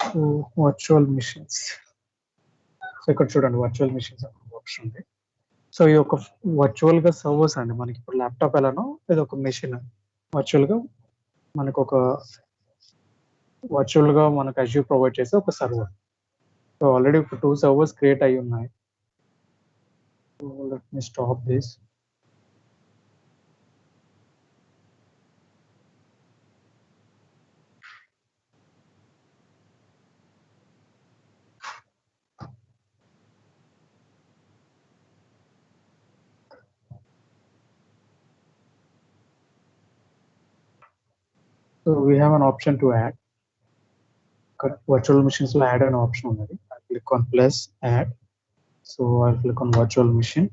So virtual machines. So ఇక్కడ చూడండి virtual machines option ఉంది. సో ఈ ఒక వర్చువల్ గా సర్వర్స్ అండి. మనకి ఇప్పుడు ల్యాప్టాప్ ఎలానో ఇది ఒక మెషిన్ వర్చువల్ గా మనకు ఒక వర్చువల్ గా మనకు అజ్యూర్ ప్రొవైడ్ చేసే ఒక server. So already 2 servers create అయ్యి ఉన్నాయి. So let me stop this. So we have an option to add. Virtual machines will add an option already. I'll click on plus add. So I'll click on virtual machine.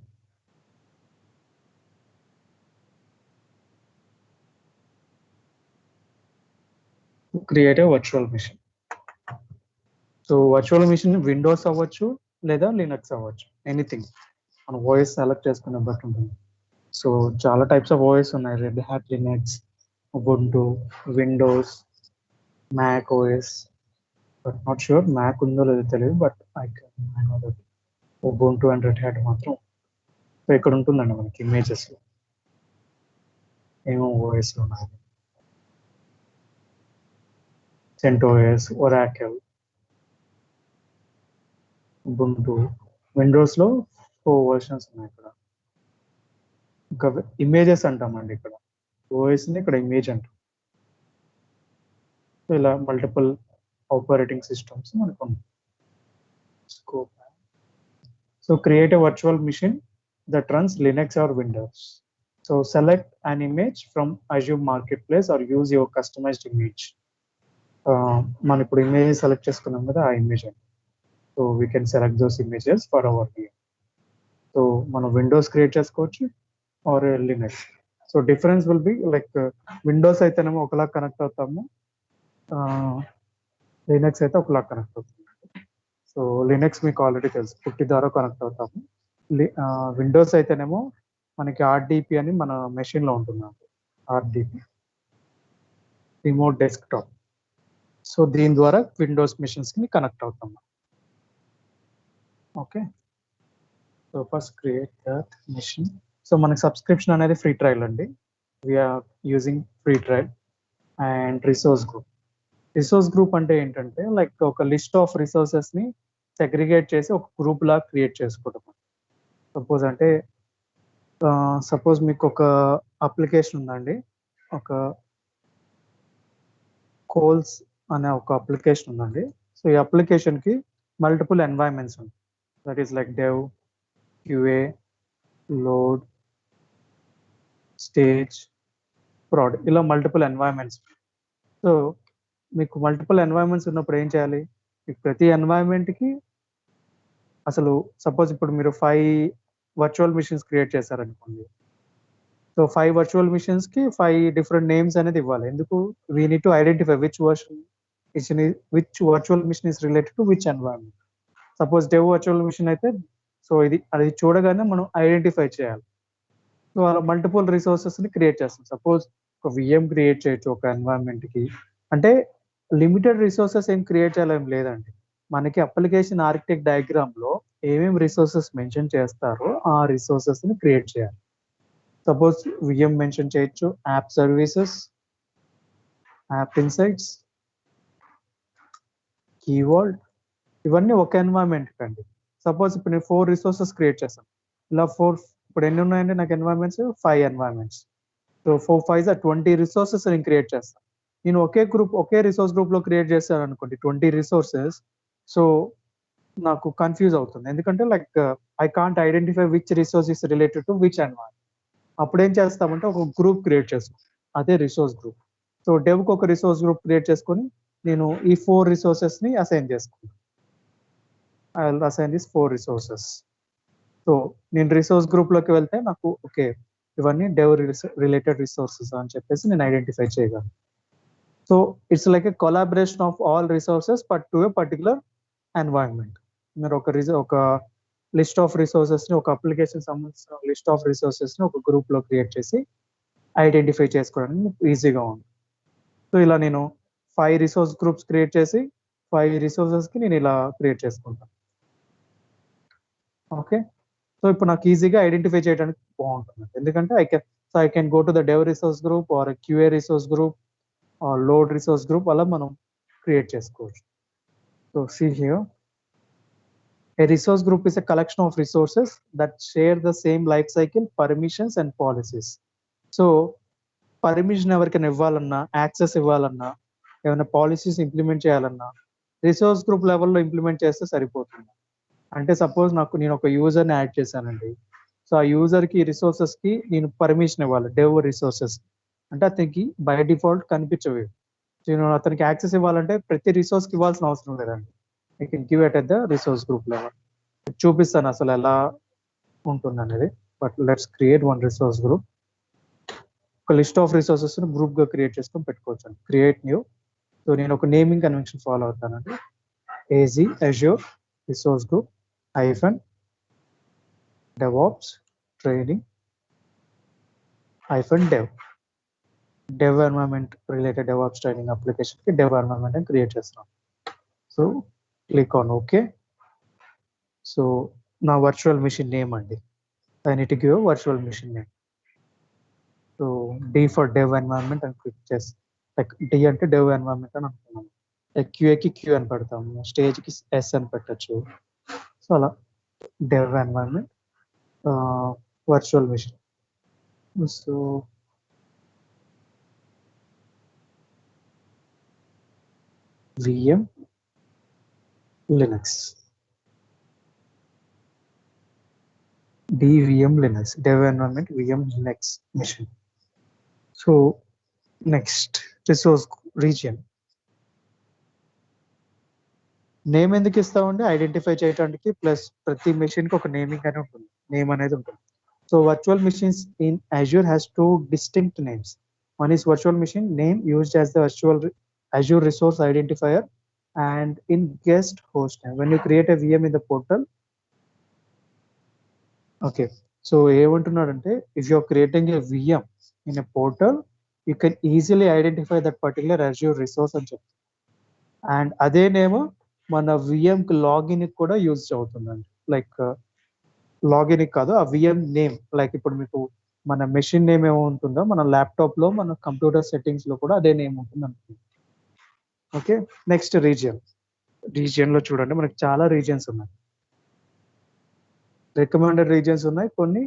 Create a virtual machine. So virtual machine Windows అవ్వచ్చు లేదా Linux అవ్వచ్చు, anything మన OS select చేసుకునే బట్టి ఉంటుంది. So చాలా types of OS ఉన్నాయి. Red Hat, Linux, Ubuntu, Windows, Mac OS. But not sure Mac ఉందో లేదో తెలియదు, but I know that Ubuntu and Red Hat మాత్రం. సో ఇక్కడ ఉంటుందండి మనకి ఇమేజెస్ ఏమో ఓఎస్లో ఉన్నాయి. CentOS, Oracle, Ubuntu. విండోస్లో 4 వర్షన్స్ ఉన్నాయి. ఇక్కడ ఇంకా ఇమేజెస్ అంటామండి. ఇక్కడ ఓఎస్ని ఇక్కడ ఇమేజ్ అంటాం. సో ఇలా మల్టిపుల్ ఆపరేటింగ్ సిస్టమ్స్ మనకు ఉన్నాయి. Scope. So create a virtual machine that runs Linux or Windows. So select an image from Azure Marketplace or use your customized image. మనం ఇప్పుడు ఇమేజ్ సెలెక్ట్ చేసుకున్నాం కదా, ఆ ఇమేజ్ అండి. So we can select those images for our view. So మనం Windows create చేసుకోవచ్చు or Linux. So difference will be like Windows అయితేనేమో ఒకలా కనెక్ట్ అవుతాము, లినక్స్ అయితే ఒకలా కనెక్ట్ అవుతుంది. సో లినక్స్ మీకు ఆల్రెడీ తెలుసు, పుట్టి ద్వారా కనెక్ట్ అవుతాము. విండోస్ అయితేనేమో మనకి ఆర్డిపి అని మన మెషిన్లో ఉంటుంది. RDP remote desktop. సో దీని ద్వారా విండోస్ మిషన్స్కి కనెక్ట్ అవుతాం. Okay, so first create that machine. So మనకి సబ్స్క్రిప్షన్ అనేది ఫ్రీ ట్రయల్ అండి. We are using free trial. And resource group. Resource group అంటే ఏంటంటే లైక్ ఒక లిస్ట్ ఆఫ్ రిసోర్సెస్ని సెగ్రిగేట్ చేసి ఒక గ్రూప్ లాగా క్రియేట్ చేసుకోవడం. సపోజ్ మీకు ఒక అప్లికేషన్ ఉందండి, ఒక కోల్స్ అనే ఒక అప్లికేషన్ ఉందండి. సో ఈ అప్లికేషన్కి మల్టిపుల్ ఎన్వైరన్మెంట్స్ ఉంటాయి. That is like dev, QA, load, stage, proud, ఇలా మల్టిపుల్ ఎన్వైరన్మెంట్స్. సో మీకు మల్టిపుల్ ఎన్వైరన్మెంట్స్ ఉన్నప్పుడు ఏం చేయాలి? మీకు ప్రతి ఎన్వైరన్మెంట్కి అసలు సపోజ్ ఇప్పుడు మీరు 5 వర్చువల్ మిషన్స్ క్రియేట్ చేశారనుకోండి. సో 5 వర్చువల్ మిషన్స్కి 5 డిఫరెంట్ నేమ్స్ అనేది ఇవ్వాలి. ఎందుకు? We need to identify which virtual machine is related to which environment. Suppose dev virtual machine అయితే సో అది చూడగానే మనం ఐడెంటిఫై చేయాలి. సో అలా మల్టిపుల్ రిసోర్సెస్ని క్రియేట్ చేస్తాం. సపోజ్ ఒక విఎం క్రియేట్ చేయొచ్చు ఒక ఎన్వైరన్మెంట్కి. అంటే లిమిటెడ్ రిసోర్సెస్ ఏం క్రియేట్ చేయాలని లేదండి. మనకి అప్లికేషన్ ఆర్కిటెక్ట్ డయాగ్రామ్లో ఏమేమి రిసోర్సెస్ మెన్షన్ చేస్తారో ఆ రిసోర్సెస్ని క్రియేట్ చేయాలి. సపోజ్ విఎం మెన్షన్ చేయొచ్చు, app services, app insights, keyword, ఇవన్నీ ఒక ఎన్వైరన్మెంట్ అండి. సపోజ్ ఇప్పుడు నేను 4 రిసోర్సెస్ క్రియేట్ చేస్తాను. ఇలా 4 ఇప్పుడు ఎన్ని ఉన్నాయండి నాకు ఎన్వైరన్మెంట్స్? 5 ఎన్వైరన్మెంట్స్. సో 4 5 20 రిసోర్సెస్ నేను క్రియేట్ చేస్తాను. నేను ఒకే రిసోర్స్ గ్రూప్లో క్రియేట్ చేస్తాను అనుకోండి 20 రిసోర్సెస్. సో నాకు కన్ఫ్యూజ్ అవుతుంది, ఎందుకంటే like I can't identify which resource is related to which environment. అప్పుడు ఏం చేస్తామంటే ఒక గ్రూప్ క్రియేట్ చేస్తాం, అదే రిసోర్స్ గ్రూప్. సో డెవ్కి ఒక రిసోర్స్ గ్రూప్ క్రియేట్ చేసుకొని నేను ఈ 4 రిసోర్సెస్ని అసైన్ చేసుకుంటాను. I will assign this 4 resources. So నేను రిసోర్స్ గ్రూప్లోకి వెళ్తే నాకు ఓకే ఇవన్నీ డెవ్ రిలేటెడ్ రిసోర్సెస్ అని చెప్పేసి నేను ఐడెంటిఫై చేయగలను. So it's like a collaboration of all resources but to a particular environment. మీరు ఒక లిస్ట్ ఆఫ్ రిసోర్సెస్ని, ఒక అప్లికేషన్ సంబంధించిన లిస్ట్ ఆఫ్ రిసోర్సెస్ని ఒక గ్రూప్లో క్రియేట్ చేసి ఐడెంటిఫై చేసుకోవడానికి ఈజీగా ఉంది. సో ఇలా నేను 5 రిసోర్స్ గ్రూప్స్ క్రియేట్ చేసి 5 రిసోర్సెస్కి నేను ఇలా క్రియేట్ చేసుకుంటాను. ఓకే, సో ఇప్పుడు నాకు ఈజీగా ఐడెంటిఫై చేయడానికి బాగుంటుంది, ఎందుకంటే I can go to the dev resource group or QA resource group or load resource group, అలా మనం క్రియేట్ చేసుకోవచ్చు. So see here, a resource group is a collection of resources that share the same life cycle, permissions and policies. So permission ఎవరికైనా ఇవ్వాలన్నా, access ఇవ్వాలన్నా, ఏమైనా policies implement చేయాలన్నా resource group లెవెల్లో implement చేస్తే సరిపోతుంది. అంటే సపోజ్ నేను ఒక యూజర్ని యాడ్ చేశానండి, సో ఆ యూజర్కి రిసోర్సెస్కి నేను పర్మిషన్ ఇవ్వాలి, డెవ్ రిసోర్సెస్ అంటే అతనికి బై డిఫాల్ట్ కనిపించవు. నేను అతనికి యాక్సెస్ ఇవ్వాలంటే ప్రతి రిసోర్స్కి ఇవ్వాల్సిన అవసరం లేదండి, I can give at the resource group level. చూపిస్తాను అసలు ఎలా ఉంటుంది అనేది. But let's create one resource group. ఒక లిస్ట్ ఆఫ్ రిసోర్సెస్ గ్రూప్ గా క్రియేట్ చేసుకొని పెట్టుకోవచ్చు. Create new. సో నేను ఒక నేమింగ్ కన్వెన్షన్ ఫాలో అవుతానండి. AZ Azure resource group hyphen DevOps training hyphen dev environment related DevOps training application కి dev environment అని create చేస్తాం. So click on okay. So నా వర్చువల్ మిషన్ నేమ్ అండి, I need to give virtual machine name. So D for dev environment అని click చేసి, like D అంటే dev environment అని అనుకున్నాను. QAకి Q అని పెడతాము, స్టేజ్కి S అని పెట్టచ్చు. సో అలా dev environment virtual machine. So VM Linux, DVM Linux, dev environment VM Linux machine. So next resource region name ఎందుకు ఇస్తామంటే ఐడెంటిఫై చేయడానికి, ప్లస్ ప్రతి మెషిన్ కి ఒక నేమింగ్ అని ఉంటుంది, నేమ్ అనేది ఉంటుంది. So virtual machines in Azure has two distinct names. One is virtual machine name used as the virtual Azure resource identifier, and in guest host name. When you create a VM in the portal, okay, so ఏమంటున్నాడంటే if you are creating a VM in a portal, you can easily identify that particular Azure resource అని చెప్తారు. And అదే name మన VM కి login కూడా use అవుతుందండి. Like login కాదు, ఆ VM నేమ్, లైక్ ఇప్పుడు మీకు మన మెషిన్ నేమ్ ఏమో ఉంటుందో మన ల్యాప్టాప్ లో, మన కంప్యూటర్ సెట్టింగ్స్ లో కూడా అదే నేమ్ ఉంటుంది అనుకుంటుంది. ఓకే, నెక్స్ట్ రీజియన్ లో చూడండి మనకి చాలా రీజియన్స్ ఉన్నాయి. రికమెండెడ్ రీజియన్స్ ఉన్నాయి, కొన్ని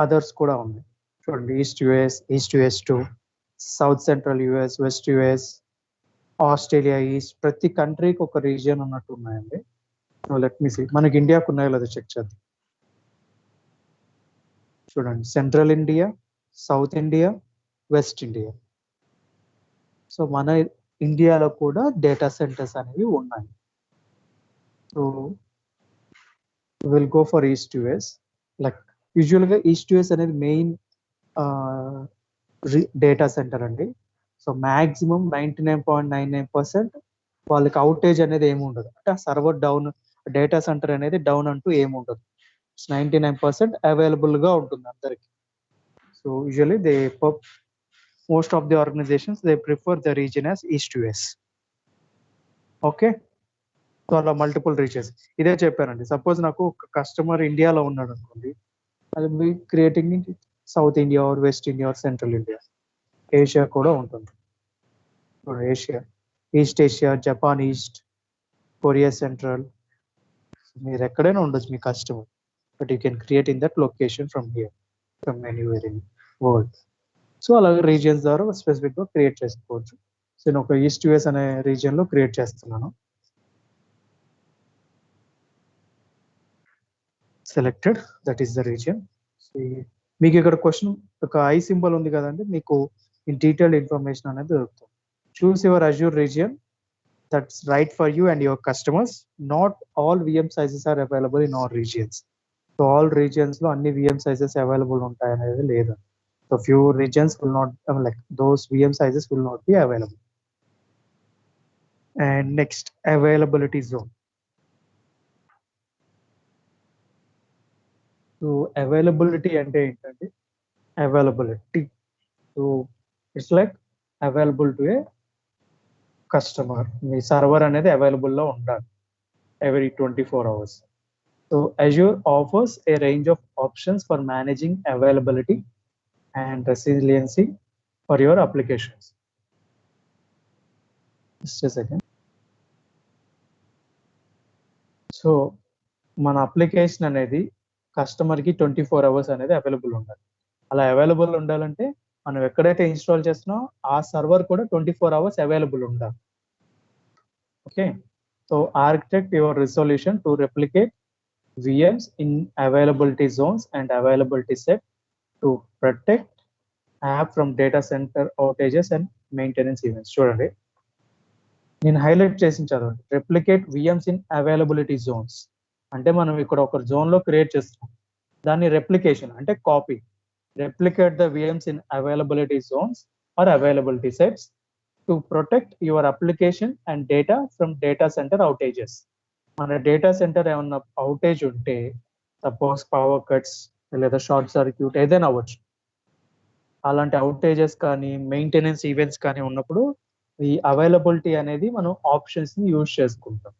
అదర్స్ కూడా ఉన్నాయి. చూడండి east US 2, south central US, west US, Australia east, ప్రతి కంట్రీకి ఒక రీజియన్ ఉన్నట్టు ఉన్నాయండి. లెట్ మీ సీ, మనకి ఇండియాకు ఉన్నాయో లేదో చెక్ చేద్దాం. చూడండి central India, south India, west India. So మన ఇండియాలో కూడా డేటా సెంటర్స్ అనేవి ఉన్నాయి. So will go for east US. Like యూజువల్గా ఈస్ట్ యుఎస్ అనేది మెయిన్ డేటా సెంటర్ అండి. సో మ్యాక్సిమం 99.99% వాళ్ళకి అవుటేజ్ అనేది ఏమి ఉండదు, అంటే సర్వర్ డౌన్, డేటా సెంటర్ అనేది డౌన్ అంటూ ఏమి ఉండదు. 99% అవైలబుల్ గా ఉంటుంది అందరికి. So usually most of the organizations they prefer the region as east US. Okay, so అలా మల్టిపుల్ రీజన్స్. ఇదే చెప్పానండి, సపోజ్ నాకు ఒక కస్టమర్ ఇండియాలో ఉన్నాడు అనుకోండి, అది creating South India or West India or Central India. Asia కూడా ఉంటుంది, Asia, East Asia, Japan East, Korea Central, మీరు ఎక్కడైనా ఉండొచ్చు మీ customer, but you can create in that location from here, from anywhere in world. So అలాగే regions ద్వారా specific గా create చేసుకోవచ్చు. సో నేను ఒక ఈస్ట్ యుఎస్ అనే రీజియన్ లో క్రియేట్ చేస్తున్నాను. Selected, that is the region. మీకు ఇక్కడ క్వశ్చన్ ఒక ఐ సింబల్ ఉంది కదండి, మీకు ఇన్ డీటెయిల్డ్ ఇన్ఫర్మేషన్ అనేది దొరుకుతుంది. Choose your Azure region that's right for you and your customers. Not all VM sizes are available in all regions. So all regions lo anni VM sizes available ఉంటాయి అనేది లేదు. So few regions will not, like those VM sizes will not be available. And next, availability zone. So availability అంటే ఏంటంటే availability. So it's like available to a customer me server అనేది అవైలబుల్లో ఉండాలి every 24 hours. So Azure offers a range of options for managing availability and resiliency for your applications. Just a second. So మన application అనేది కస్టమర్కి 24 hours అనేది available ఉండాలి. అలా available ఉండాలంటే మనం ఎక్కడైతే ఇన్స్టాల్ చేస్తున్నామో ఆ సర్వర్ కూడా 24 అవర్స్ అవైలబుల్ ఉండాలి. Okay, so architect your resolution to replicate VMs in availability zones and availability set to protect app from data center outages and maintenance events. చూడండి, నేను హైలైట్ చేసి చదవండి. Replicate VMs in availability zones అంటే మనం ఇక్కడ ఒక zone లో create చేస్తున్నాం, దాన్ని రెప్లికేషన్ అంటే copy. Replicate the VMs in availability zones or availability sets to protect your application and data from data center outages. మన డేటా సెంటర్ ఏమన్నా అవుటేజ్ ఉంటే, సపోజ్ పవర్ కట్స్ లేదా షార్ట్ సర్క్యూట్ ఏదైనా అవ్వచ్చు, అలాంటి అవుటేజెస్ కానీ మెయింటెనెన్స్ ఈవెంట్స్ కానీ ఉన్నప్పుడు ఈ అవైలబిలిటీ అనేది మనం ఆప్షన్స్ ని యూజ్ చేసుకుంటాం.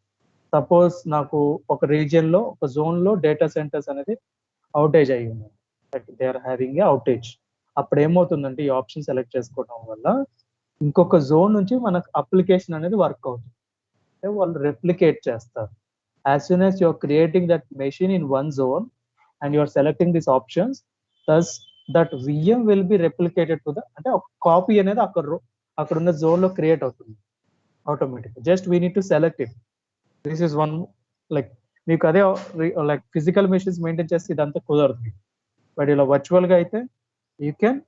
సపోజ్ నాకు ఒక రీజియన్ లో ఒక జోన్ లో డేటా సెంటర్స్ అనేది అవుటేజ్ అయ్యి ఉన్నాయి, they are having a outage. అప్పుడు ఏమవుతుందంటే ఈ ఆప్షన్ సెలెక్ట్ చేసుకోవడం వల్ల ఇంకొక జోన్ నుంచి మనకు అప్లికేషన్ అనేది వర్క్ అవుతుంది, వాళ్ళు రెప్లికేట్ చేస్తారు. As soon as you're creating that machine in one zone and you're selecting these options, thus that VM will be replicated to the అంటే ఒక కాపీ అనేది అక్కడ ఉన్న జోన్ లో క్రియేట్ అవుతుంది automatic. Just we need to select it. This is one like మీకు అదే like physical machines maintain చేస్తే ఇదంతా కుదరదు, బట్ ఇలా వర్చువల్ గా అయితే యూ కెన్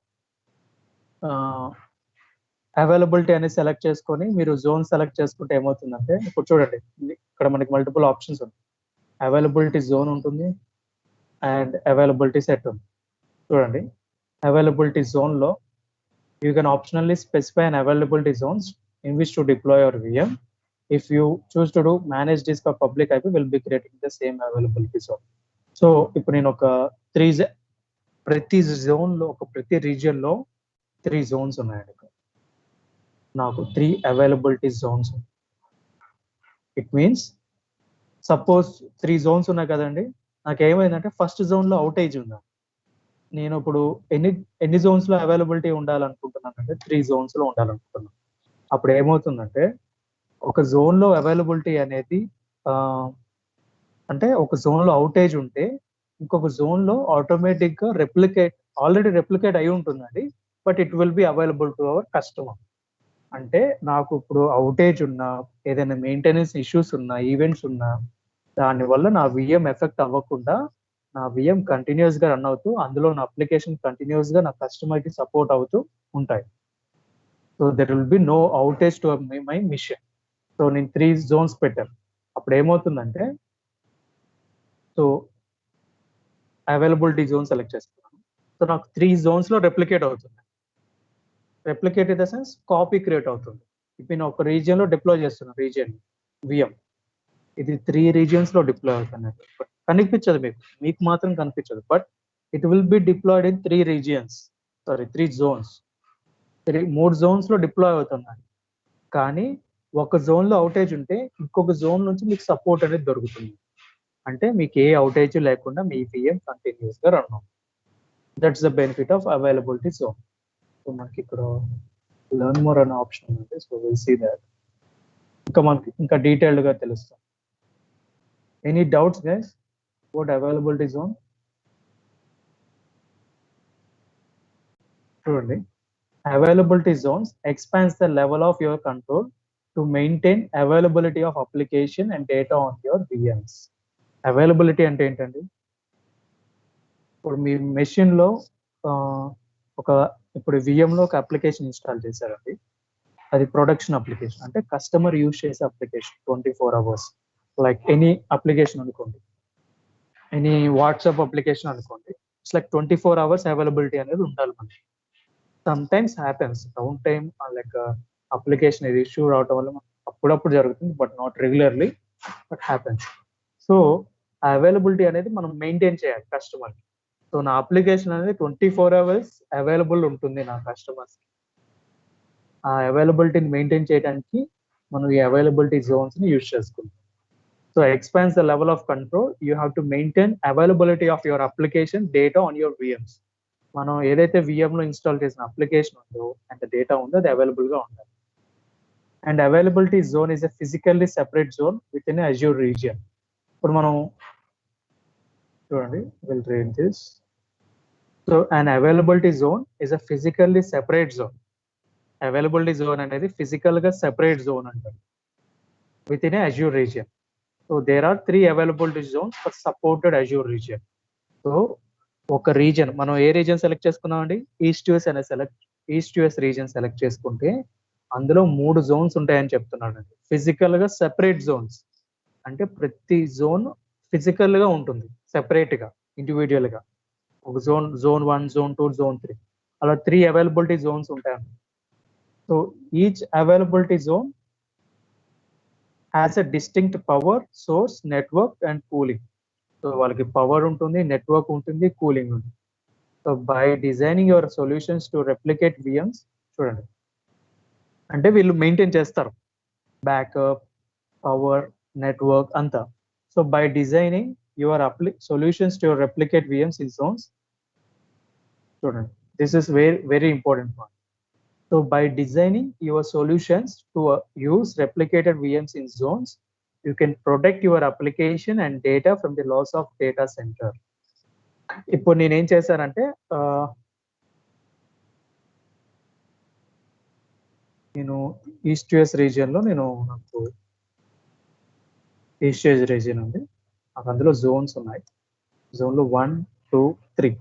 అవైలబిలిటీ అనేది సెలెక్ట్ చేసుకొని మీరు జోన్ సెలెక్ట్ చేసుకుంటే ఏమవుతుందంటే, ఇప్పుడు చూడండి ఇక్కడ మనకి మల్టిపుల్ ఆప్షన్స్ ఉంటాయి. అవైలబిలిటీ జోన్ ఉంటుంది అండ్ అవైలబిలిటీ సెట్ ఉంది. చూడండి, అవైలబిలిటీ జోన్ లో you can optionally specify and availability zones in which to deploy your VM. If you choose to do manage disk or public IP will be creating the same availability zone. So ఇప్పుడు నేను ఒక ప్రతి zone లో ప్రతి region లో 3 Jones ఉన్నాయండి. నాకు 3 availability zones. It means suppose 3 zones ఉన్నాయి కదండి, నాకు ఏమైందంటే ఫస్ట్ జోన్ లో అవుటేజ్ ఉందా, నేను ఇప్పుడు ఎన్ని జోన్స్ లో అవైలబిలిటీ ఉండాలనుకుంటున్నాను అంటే 3 జోన్స్ లో ఉండాలనుకుంటున్నాను. అప్పుడు ఏమవుతుందంటే ఒక జోన్ లో అవైలబిలిటీ అనేది అంటే ఒక జోన్ లో అవుటేజ్ ఉంటే ఇంకొక జోన్ లో ఆటోమేటిక్ గా ఆల్రెడీ రెప్లికేట్ అయి ఉంటుందండి, but it will be available to our customer. అంటే నాకు ఇప్పుడు అవుటేజ్ ఉన్నా, ఏదైనా మెయింటెనెన్స్ ఇష్యూస్ ఉన్నా, ఈవెంట్స్ ఉన్నా, దానివల్ల నా VM ఎఫెక్ట్ అవ్వకుండా నా VM కంటిన్యూస్ గా రన్ అవుతూ అందులో నా అప్లికేషన్ కంటిన్యూస్ గా నా కస్టమర్ కి సపోర్ట్ అవుతూ ఉంటాయి. So there will be no outage to my machine. So నేను 3 జోన్స్ పెట్టాను. అప్పుడు ఏమవుతుందంటే, సో అవైలబిలిటీ జోన్ సెలెక్ట్ చేసుకున్నాను. సో నాకు 3 జోన్స్ లో రెప్లికేట్ అవుతుంది. Replicate in the sense copy create అవుతుంది. ఇప్పుడు నేను ఒక రీజియన్ లో డిప్లాయ్ చేస్తున్నాను రీజియన్ VM, ఇది 3 రీజియన్స్ లో డిప్లాయ్ అవుతుంది. కనిపించదు మీకు మాత్రం కనిపించదు, but it will be deployed in 3 regions, 3 zones. 3 zones లో డిప్లాయ్ అవుతున్నాయి, కానీ ఒక జోన్ లో అవుటేజ్ ఉంటే ఇంకొక జోన్ నుంచి మీకు సపోర్ట్ అనేది దొరుకుతుంది. అంటే మీకు ఏ అవుటేజ్ లేకుండా మీ VM కంటిన్యూస్ గా రన్ అవుతుంది. That's the benefit of availability zone. So మనకి ఇక్కడ లెర్న్ మోర్ అనే ఆప్షన్ ఉంది. So will see that. ఇంకా మనకి ఇంకా డీటెయిల్డ్ గా తెలుస్తాం. Any doubts guys about availability zone? చూడండి, availability zones expands the level of your control to maintain availability of application and data on your VMs. Availability అంటే ఏంటండి, ఇప్పుడు మీ మెషిన్ లో ఇప్పుడు VM లో ఒక అప్లికేషన్ ఇన్స్టాల్ చేశారండి, అది ప్రొడక్షన్ అప్లికేషన్ అంటే కస్టమర్ యూజ్ చేసే application 24 hours. Like any application అనుకోండి, ఎనీ వాట్సాప్ అప్లికేషన్ అనుకోండి, ఇట్స్ లైక్ 24 అవర్స్ అవైలబిలిటీ అనేది ఉండాలి మనకి. Some times happens down time like application ఇది ఇష్యూ రావడం వల్ల అప్పుడప్పుడు జరుగుతుంది, but not regularly, but happens. So availability అనేది మనం మెయింటైన్ చేయాలి కస్టమర్. సో నా అప్లికేషన్ అనేది 24 అవర్స్ అవైలబుల్ ఉంటుంది నా కస్టమర్స్. ఆ అవైలబిలిటీని మెయింటైన్ చేయడానికి మనం ఈ అవైలబిలిటీ జోన్స్ ని యూజ్ చేసుకుంటాం. So expands the level of control, you have to maintain availability of your application data on your VMs. మనం ఏదైతే విఎం లో ఇన్స్టాల్ చేసిన అప్లికేషన్ ఉందో అండ్ డేటా ఉందో అది అవైలబుల్ గా ఉండాలి. And availability zone is a physically separate zone with in Azure region. ఇప్పుడు మనం చూడండి, will read this. So an availability zone is a physically separate zone. Availability zone అనేది ఫిజికల్ గా సెపరేట్ జోన్ అంటారు with in Azure region. So there are 3 availability zones for supported Azure region. So ఒక region మనం ఏ region select చేసుకున్నామండి, east US అనే east US region select చేసుకుంటే అందులో 3 జోన్స్ ఉంటాయని చెప్తున్నాడు అండి. ఫిజికల్ గా సెపరేట్ జోన్స్ అంటే ప్రతి జోన్ ఫిజికల్ గా ఉంటుంది సెపరేట్ గా, ఇండివిజువల్ గా. ఒక జోన్ 1, జోన్ 2, జోన్ 3 అలా 3 అవైలబిలిటీ జోన్స్ ఉంటాయండి. So each availability zone has a distinct power source, network and cooling. So వాళ్ళకి పవర్ ఉంటుంది, నెట్వర్క్ ఉంటుంది, కూలింగ్ ఉంటుంది. So by designing your solutions to replicate VMs, చూడండి అంటే వీళ్ళు మెయింటైన్ చేస్తారు బ్యాకప్, పవర్, నెట్వర్క్ అంతా. So by designing your solutions to replicate VMs in zones. Student, this is very important one. So by designing your solutions to use replicated VMs in zones, you can protect your application and data from the loss of data center. ఇప్పుడు నేను ఏం చేశానంటే నేను east US region లో నాకు east US region ఉంది, నాకు అందులో జోన్స్ ఉన్నాయి. జోన్ లో 1, 2, 3.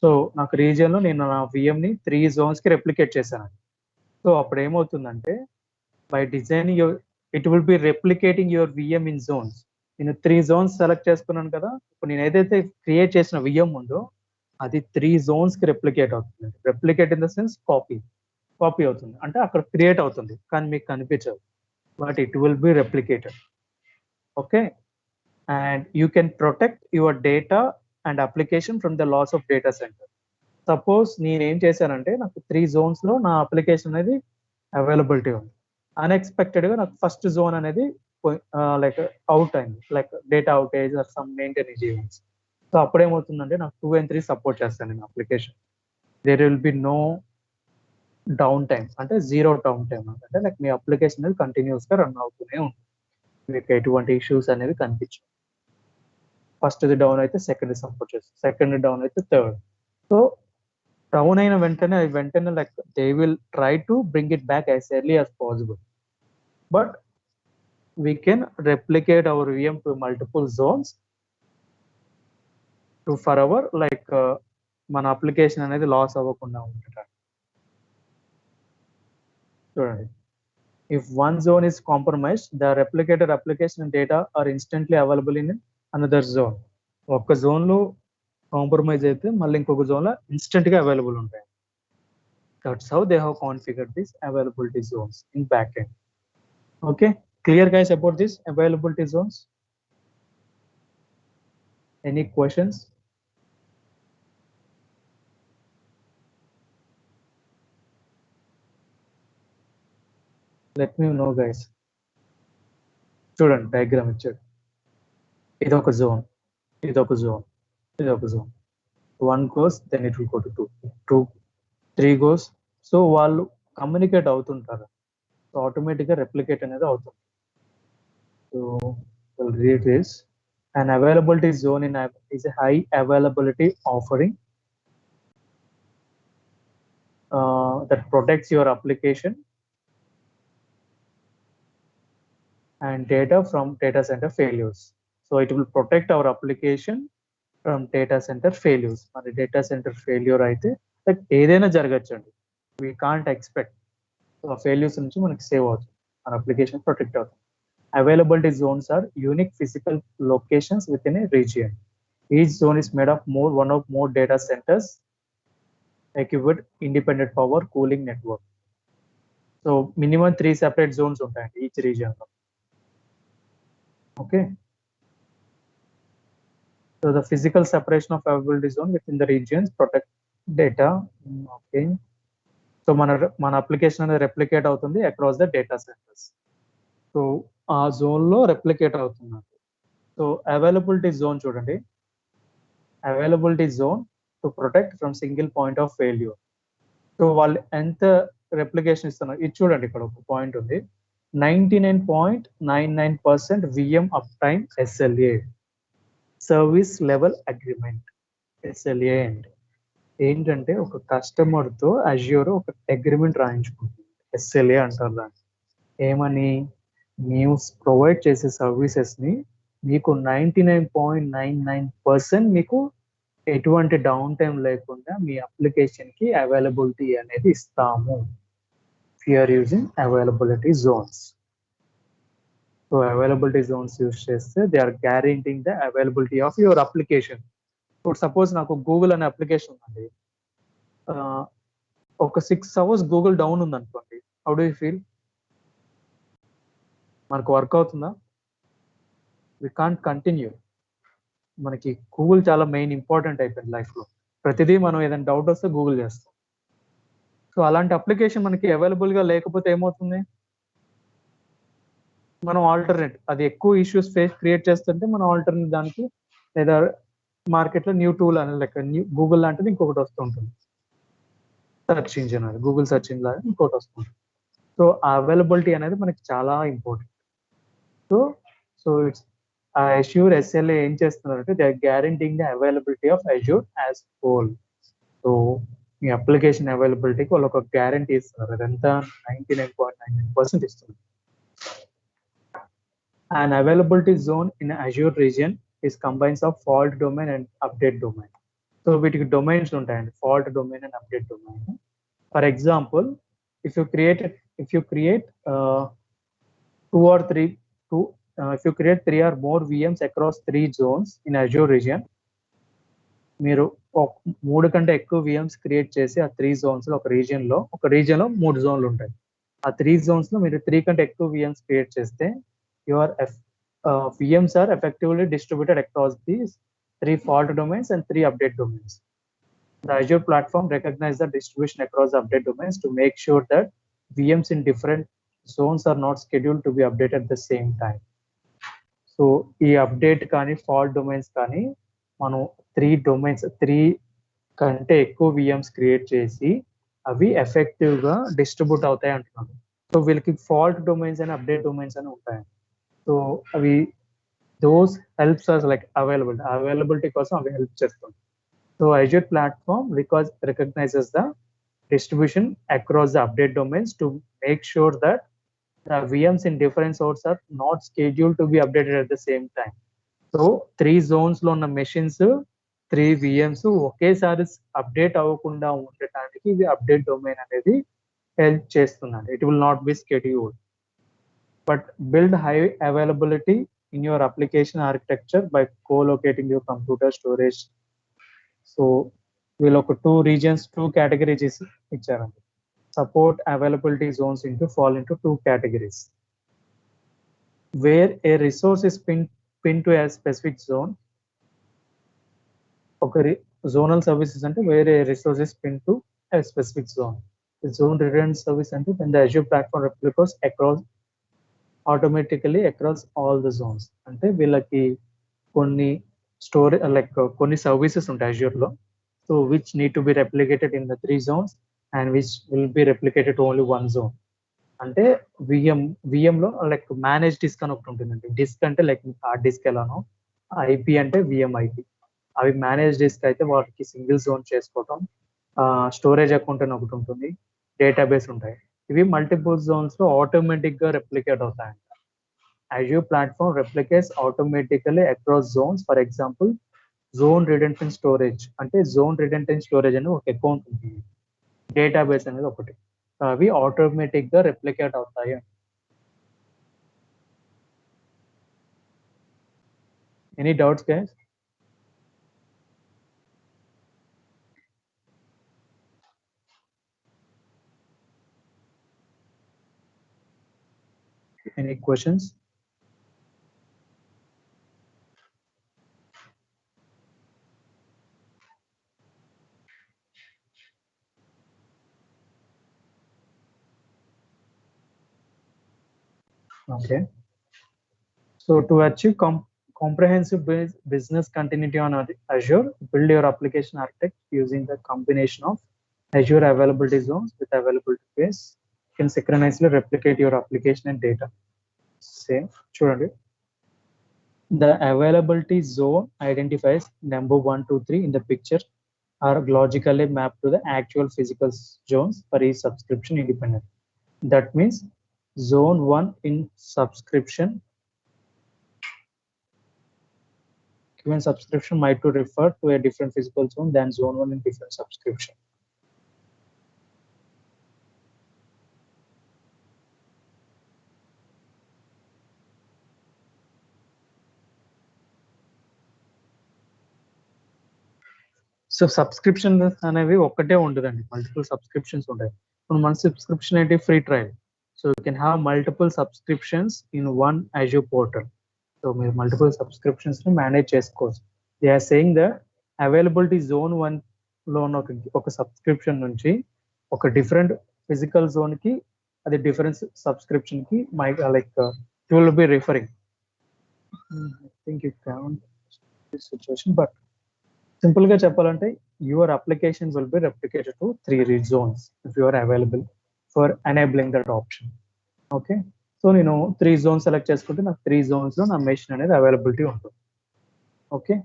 సో నాకు రీజియన్ లో నేను నా విఎం ని 3 జోన్స్ కి రెప్లికేట్ చేశాను. సో అప్పుడు ఏమవుతుందంటే by designing it will be replicating your VM in zones. నేను 3 జోన్స్ సెలెక్ట్ చేసుకున్నాను కదా, ఇప్పుడు నేను ఏదైతే క్రియేట్ చేసిన విఎం ఉందో అది 3 జోన్స్ కి రెప్లికేట్ అవుతుంది. Replicate in the sense copy అవుతుంది అంటే అక్కడ క్రియేట్ అవుతుంది కానీ మీకు కనిపించదు, but it will B replicated. Okay, and you can protect your data and application from the loss of data center. Suppose నేను ఏం చేశానంటే నాకు 3 జోన్స్ లో నా అప్లికేషన్ అనేది అవైలబిలిటీ ఉంది, అన్ఎక్స్పెక్టెడ్ గా నాకు ఫస్ట్ జోన్ అనేది లైక్ అవుట్ అయింది, like data outage or some maintenance events. So అప్పుడు ఏమవుతుందంటే నాకు 2 and 3 సపోర్ట్ చేస్తాను నేను application. There will be no down time, అంటే 0 డౌన్ టైమ్ అంటే లైక్ మీ అప్లికేషన్ అనేది కంటిన్యూస్ గా రన్ అవుతూనే ఉంటుంది, మీకు ఎటువంటి ఇష్యూస్ అనేవి కనిపించవు. ఫస్ట్ డౌన్ అయితే సెకండ్ సపోర్ట్ చేస్తుంది, సెకండ్ డౌన్ అయితే థర్డ్. సో డౌన్ అయిన వెంటనే like they will try to bring it back as early as possible. But we can replicate our VM to multiple zones to for our like మన application అనేది loss అవ్వకుండా ఉంటుంది. చూడండి, if one zone is compromised, the replicated application and data are instantly available in another zone. ఒక zone లో compromise అయితే మళ్ళీ ఇంకొక జోన్ లో ఇన్స్టెంట్ గా అవైలబుల్ ఉంటాయి. That's how they have configured this availability zones in back end. Okay, clear guys about this availability zones? Any questions? Let me know guys. చూడండి diagram ఇచ్చాడు, ఇదొక జోన్, ఇదొక జోన్, ఇదొక zone. 1 goes, then it will go to 2, 3 goes. So వాళ్ళు communicate అవుతుంటారు, so ఆటోమేటిక్గా replicate అనేది అవుతుంది. So we'll read this. An availability zone is a high availability offering that protects your application and data from data center failures. So it will protect our application from data center failures. మన data center failure అయితే like ఏదైనా జరగచ్చండి, we can't expect. ఆ failures నుంచి మనకి save అవుతుంది, మన application protect అవుతుంది. Availability zones are unique physical locations with in a region. Each zone is made of one or more data centers equipped with independent power, cooling, network. So minimum 3 separate zones ఉంటాయండి each region లో. Okay, so the physical separation of availability zone within the regions protect data. Okay, so మన application అనేది replicate అవుతుంది across the data centres. So ఆ జోన్లో replicate అవుతున్నారు. So availability zone చూడండి, availability zone to protect from single point of failure. So వాళ్ళు ఎంత replication ఇస్తున్నారు ఇది చూడండి, ఇక్కడ ఒక పాయింట్ ఉంది, 99.99% VM up time SLA, service level agreement. SLA అంటే ఏంటంటే ఒక కస్టమర్ తో అజ్యూర్ ఒక అగ్రిమెంట్ రాయించుకుంటుంది, ఎస్ఎల్ఏ అంటారు దాన్ని. ఏమని, న్యూస్ ప్రొవైడ్ చేసే సర్వీసెస్ ని మీకు 99.99% మీకు ఎటువంటి డౌన్ టైం లేకుండా మీ అప్లికేషన్ కి అవైలబిలిటీ అనేది ఇస్తాము. Are using availability zones. So availability zones use చేస్తే they are guaranteeing the availability of your application. ఇప్పుడు సపోజ్ నాకు గూగుల్ అనే అప్లికేషన్ ఉందండి, ఒక 6 అవర్స్ గూగుల్ డౌన్ ఉంది అనుకోండి, హౌ డూ యూ ఫీల్? మనకు వర్క్ అవుతుందా? We can't continue. మనకి గూగుల్ చాలా మెయిన్ ఇంపార్టెంట్ అయిపోయింది లైఫ్లో. ప్రతిదీ మనం ఏదైనా డౌట్ వస్తే గూగుల్ చేస్తాం. సో అలాంటి అప్లికేషన్ మనకి అవైలబుల్గా లేకపోతే ఏమవుతుంది, మనం ఆల్టర్నేట్, అది ఎక్కువ ఇష్యూస్ క్రియేట్ చేస్తుంటే మనం ఆల్టర్నేట్ దానికి, లేదా మార్కెట్లో న్యూ టూల్ అని లెక్క న్యూ గూగుల్ లాంటిది ఇంకొకటి వస్తూ ఉంటుంది, సెర్చ్ ఇంజిన్, అది గూగుల్ సెర్చ్ ఇంజిన్ లాగా ఇంకోటి వస్తుంది. సో ఆ అవైలబిలిటీ అనేది మనకి చాలా important. So so it's Azure SLA ఏం చేస్తున్నారంటే they are guaranteeing the availability of Azure as whole. So మీ అప్లికేషన్ అవైలబిలిటీకి వాళ్ళు ఒక గ్యారంటీ ఇస్తున్నారు, అదంతా 99.99% ఇస్తున్నారు. An availability zone in Azure region is combines of fault domain and update domain. So వీటికి డొమైన్స్ ఉంటాయండి, fault domain and update domain. For example, if you create two or three two if you create 3 or more VMs across 3 zones in Azure region, మీరు 3 కంటే ఎక్కువ VMs create చేసి ఆ 3 zones లో ఒక region లో 3 జోన్లు ఉంటాయి. ఆ 3 zones లో మీరు 3 కంటే ఎక్కువ VMs క్రియేట్ చేస్తే your VMs are effectively distributed across these 3 fault domains and 3 update domains. The Azure platform recognizes the distribution across the update domains to make sure that VMs in different zones are not scheduled to be updated at the same time. So ఈ update కానీ fault domains కానీ మనం 3 కంటే ఎక్కువ VMs create చేసి అవి ఎఫెక్టివ్గా distribute అవుతాయి అంటున్నాను. సో వీళ్ళకి ఫాల్ట్ డొమైన్స్ అని అప్డేట్ డొమైన్స్ అని ఉంటాయి. సో అవి those helps us like availability కోసం అవి హెల్ప్ చేస్తుంది. So Azure platform recognizes the distribution across the update domains to make sure that the VMs in different sources are not scheduled to be updated at the same time. So 3 zones లో ఉన్న machines 3 VMs ఒకేసారి update అవ్వకుండా ఉండటానికి ఇది update domain అనేది help చేస్తుందండి. It will not be scheduled but build high availability in your application architecture by colocating your computer storage. So వీళ్ళు ఒక 2 categories ఇచ్చారండి. Support availability zones fall into 2 categories. Where a resource is pinned to a specific zone. Okay, zonal services అంటే where a resource is pinned to a specific zone. The zone redundant service అంటే when the Azure platform replicates automatically across all the zones. అంటే వీళ్ళకి కొన్ని కొన్ని services ఉంటాయి Azure లో, so which need to be replicated in the 3 zones and which will be replicated to only 1 zone. అంటే VM లో like manage disk అని ఒకటి ఉంటుందండి. డిస్క్ అంటే లైక్ హార్డ్ డిస్క్ ఎలానో, ఐపీ అంటే విఎం ఐపీ. అవి మేనేజ్ డిస్క్ అయితే వాటికి సింగిల్ జోన్ చేసుకోవటం, స్టోరేజ్ అకౌంట్ అని ఒకటి ఉంటుంది, డేటాబేస్ ఉంటాయి. ఇవి మల్టిపుల్ జోన్స్ లో ఆటోమేటిక్ గా రెప్లికేట్ అవుతాయంట. Azure platform replicates automatically across zones. For example, zone redundant storage అంటే జోన్ రిడెండెంట్ స్టోరేజ్ అని ఒక అకౌంట్ ఉంటుంది, డేటాబేస్ అనేది ఒకటి. అవి ఆటోమేటిక్ గా రెప్లికేట్ అవుతాయి. Any doubts guys? Any questions? Okay. So to achieve comprehensive business continuity on Azure, build your application architect using the combination of Azure availability zones with availability base. You can synchronously replicate your application and data. Same. Sure. The availability zone identifies number 1, 2, 3 in the picture are logically mapped to the actual physical zones for each subscription independent. That means zone 1 in subscription, given subscription might to refer to a different physical zone than zone 1 in different subscription. So subscription అనేవి ఒక్కటే ఉండదండి, multiple subscriptions ఉంటాయి. ఇప్పుడు మన subscription ఏంటి, free trial. So you can have multiple subscriptions in one Azure portal. So మీరు multiple subscriptions ని manage చేసుకోవచ్చు. They are saying the availability zone 1 లో ఉన్న ఒక సబ్స్క్రిప్షన్ నుంచి ఒక డిఫరెంట్ ఫిజికల్ జోన్ కి అది డిఫరెంట్ సబ్స్క్రిప్షన్ కి like you will be referring. I think you can situation, but simple గా చెప్పాలంటే your application will be replicated to 3 zones if you are available for enabling that option. Okay, so నేను 3 zones select చేసుకుంటే నాకు 3 zones లో నా machine అనేది availability ఉంటుంది. Okay,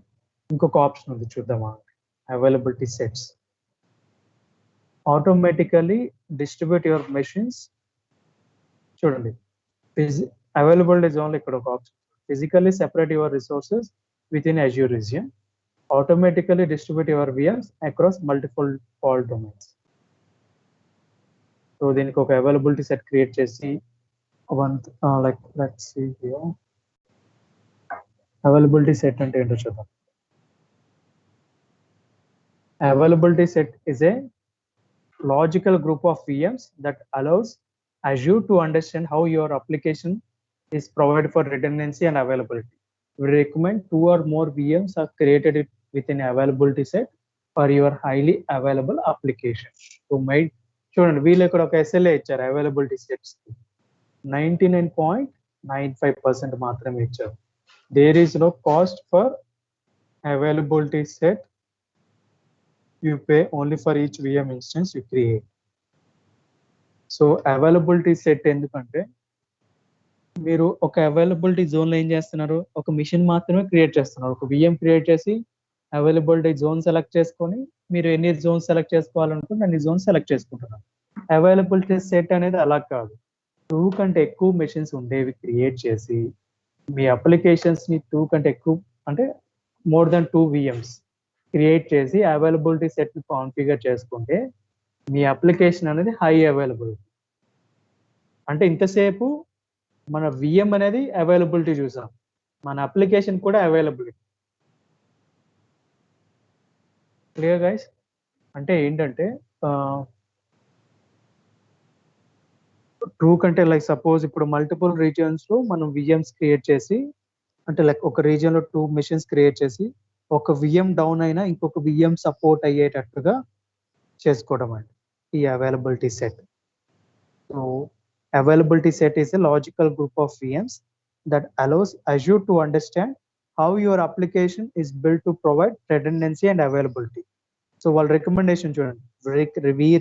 ఇంకొక ఆప్షన్ ఉంది చూద్దామా, availability sets. Automatically distribute your machines. చూడండి, అవైలబిలిటీ జోన్ లో ఇక్కడ ఒక option, physically separate your resources with in Azure region, automatically distribute your VMs across multiple fault domains. So దీనికి ఒక అవైలబిలిటీ సెట్ క్రియేట్ చేసి like let's see here, availability set అంటే ఏంటో చూద్దాం. Availability set is a logical group of VMs that allows Azure to understand how your application is provided for redundancy and availability. We recommend 2 or more VMs are created within availability set for your highly available application. So చూడండి, వీళ్ళు ఇక్కడ ఒక SLA ఇచ్చారు availability sets 99.95% మాత్రమే ఇచ్చారు. There is no cost for availability set, you pay only for each VM instance you create. So availability set ఎందుకంటే మీరు ఒక అవైలబిలిటీ జోన్ లో ఏం చేస్తున్నారు, ఒక మిషన్ మాత్రమే క్రియేట్ చేస్తున్నారు. ఒక VM క్రియేట్ చేసి అవైలబిలిటీ జోన్ సెలెక్ట్ చేసుకొని మీరు ఎన్ని జోన్స్ సెలెక్ట్ చేసుకోవాలనుకుంటే అన్ని జోన్స్ సెలెక్ట్ చేసుకుంటున్నారు. అవైలబిలిటీ సెట్ అనేది అలా కాదు, 2 కంటే ఎక్కువ మెషిన్స్ ఉండేవి క్రియేట్ చేసి మీ అప్లికేషన్స్ ని 2 కంటే ఎక్కువ అంటే మోర్ దాన్ 2 VMs క్రియేట్ చేసి అవైలబిలిటీ సెట్ ని కాన్ఫిగర్ చేసుకుంటే మీ అప్లికేషన్ అనేది హై అవైలబిలిటీ. అంటే ఇంతసేపు మన VM అనేది అవైలబిలిటీ చూసాం, మన అప్లికేషన్ కూడా అవైలబిలిటీ. Clear guys? అంటే ఏంటంటే 2 కంటే లైక్ సపోజ్ ఇప్పుడు మల్టిపుల్ రీజియన్స్ లో మనం VMs క్రియేట్ చేసి, అంటే లైక్ ఒక రీజియన్ లో 2 మెషిన్స్ క్రియేట్ చేసి ఒక VM డౌన్ అయినా ఇంకొక VM సపోర్ట్ అయ్యేటట్టుగా చేసుకోవడం అండి ఈ availability set. So availability set is a logical group of VMs that allows Azure to understand how your application is built to provide redundancy and availability. So while recommendation, we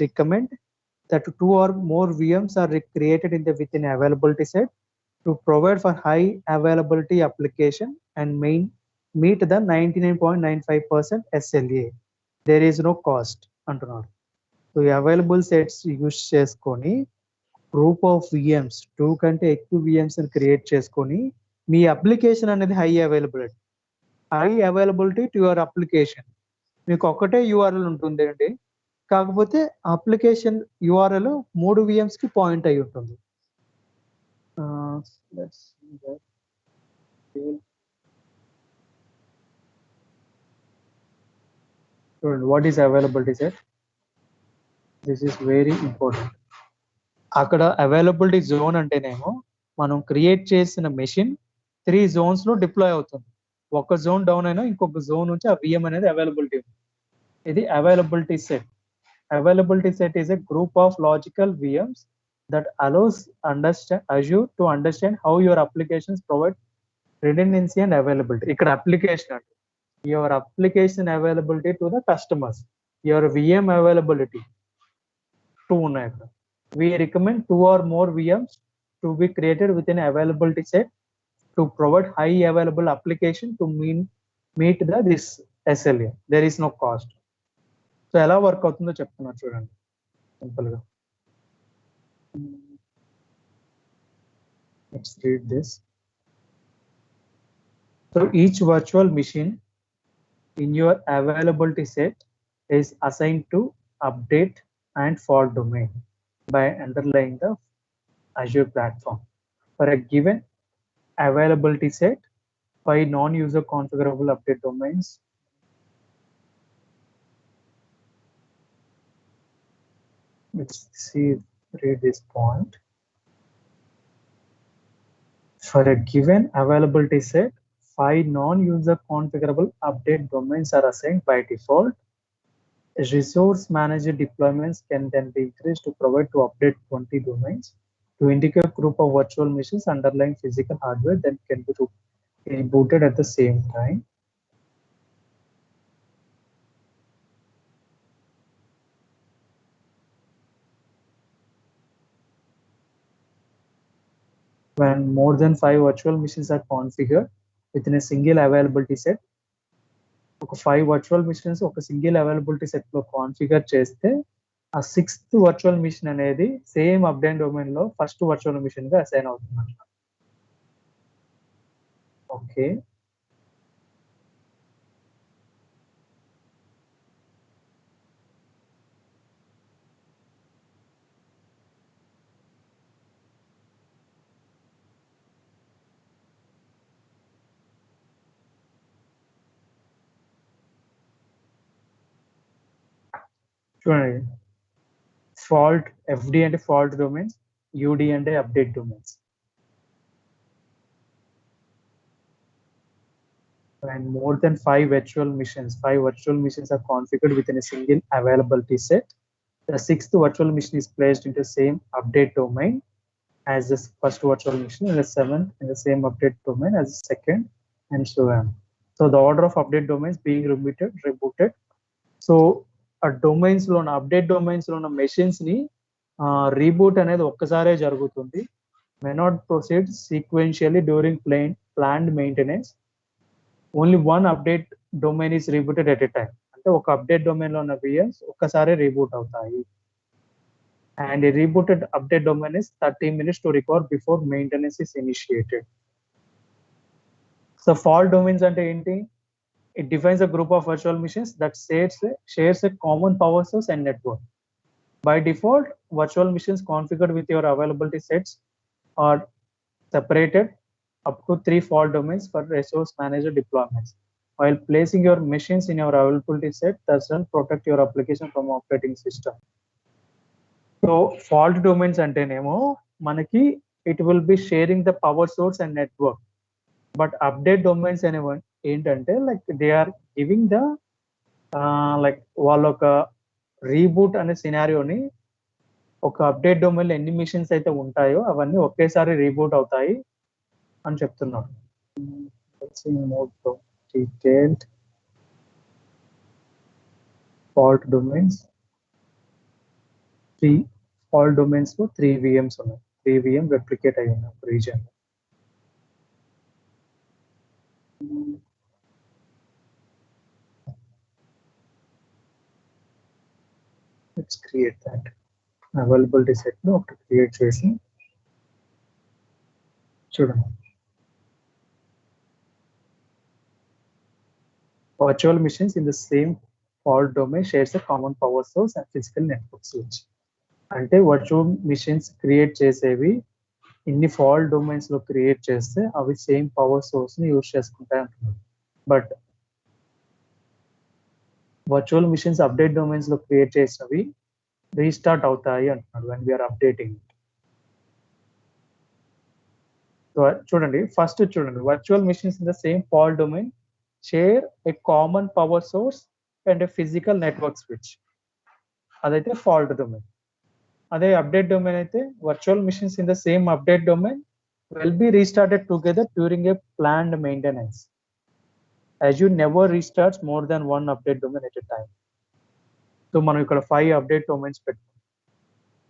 recommend that 2 or more VMs are created within availability set to provide for high availability application and meet the 99.95% SLA. There is no cost అంటున్నారు. So ఈ available sets use చేసుకొని group of VMs 2 కంటే ఎక్కువ VMs create చేసుకొని మీ application అనేది high availability to your application. మీకు ఒకటే URL ఉంటుంది అండి, కాకపోతే అప్లికేషన్ URL 3 VMs కి పాయింట్ అయి ఉంటుంది. What is availability set? This is very important. అక్కడ అవైలబిలిటీ జోన్ అంటేనేమో మనం క్రియేట్ చేసిన మెషిన్ 3 zones లో డిప్లాయ్ అవుతుంది. ఒక జోన్ డౌన్ అయినా ఇంకొక జోన్ నుంచి ఆ VM అనేది అవైలబిలిటీ ఉంది. ఇది availability set. Availability set is a group of logical VMs that allows Azure to understand how your applications provide redundancy and availability. ఇక్కడ application అంటే your application availability to the customers, your VM availability two ఉన్నాయి ఇక్కడ. We recommend 2 or more VMs to be created within availability set to provide high available application to meet this SLA. There is no cost. So ఎలా work అవుతుందో చెప్తున్నారు చూడండి simple గా. Let's read this. So each virtual machine in your availability set is assigned to update and fault domain by underlying the Azure platform. For a given availability set, 5 non-user configurable update domains. Let's read this point. For a given availability set, 5 non-user configurable update domains are assigned by default. Resource manager deployments can then be increased to provide to update 20 domains to indicate group of virtual machines underlying physical hardware that can be rebooted at the same time. When more than 5 virtual machines are configured within a single availability set, ఒక 5 virtual machines ఒక single availability set లో configure చేస్తే ఆ 6th virtual machine అనేది same update domain లో first virtual machine గా assign అవుతుంది. Okay, చూడండి ఫాల్ట్ ఎఫ్డి అంటే ఫాల్ట్ డొమైన్స్, యూడి అంటే update domains. And more than 5 virtual machines are configured within a single availability set. The 6th virtual machine is placed into the same update domain as the first virtual machine, and the 7th in the same update domain as the second, and so on. So the order of update domains being rebooted. So ఆ domains లో update domains లో ఉన్న machines ని reboot అనేది ఒక్కసారే జరుగుతుంది. May not proceed sequentially during planned maintenance. Only one update domain is rebooted at a time. అంటే ఒక అప్డేట్ డొమైన్ లో ఉన్న VMs ఒక్కసారి రీబూట్ అవుతాయి. And rebooted update domain is 30 minutes to recover before maintenance is initiated. So fault domains అంటే ఏంటి? It defines a group of virtual machines that shares a common power source and network. By default, virtual machines configured with your availability sets are separated up to 3 fault domains for resource manager deployments. While placing your machines in your availability set doesn't protect your application from operating system. So fault domains antenemo manaki it will be sharing the power source and network. But update domains anyone ఏంటంటే like they are giving the like వాళ్ళ ఒక reboot అనే సినారియోని ఒక update domain లో ఎన్ని machines అయితే ఉంటాయో అవన్నీ ఒకేసారి రీబూట్ అవుతాయి అని చెప్తున్నారు. Detailed fault domains, 3 fault domains లో 3 VMs ఉన్నాయి. 3 VM రెప్లికేట్ అయి ఉన్నాయి region. Let's create that availability set లో ఒకటి క్రియేట్ చేసి చూడండి. Virtual machines in the same fault domain shares a common power source and physical network switch. అంటే virtual machines create చేసేవి ఇన్ని ఫాల్ట్ డొమైన్స్ లో క్రియేట్ చేస్తే అవి సేమ్ పవర్ సోర్స్ ని యూజ్ చేసుకుంటాయి అంటున్నారు. But virtual machines update domains లో క్రియేట్ చేసినవి రీస్టార్ట్ అవుతాయి అంటున్నారు when we are updating it. చూడండి ఫస్ట్ చూడండి virtual machines in the same fault domain share a common power source and A physical network switch. అదైతే fault domain. అదే update domain అయితే virtual machines in the same update domain will be restarted together during a planned maintenance, as you never restarts more than one update domain at a time. So మనం ఇక్కడ 5 update domains పెట్టుకున్నాం.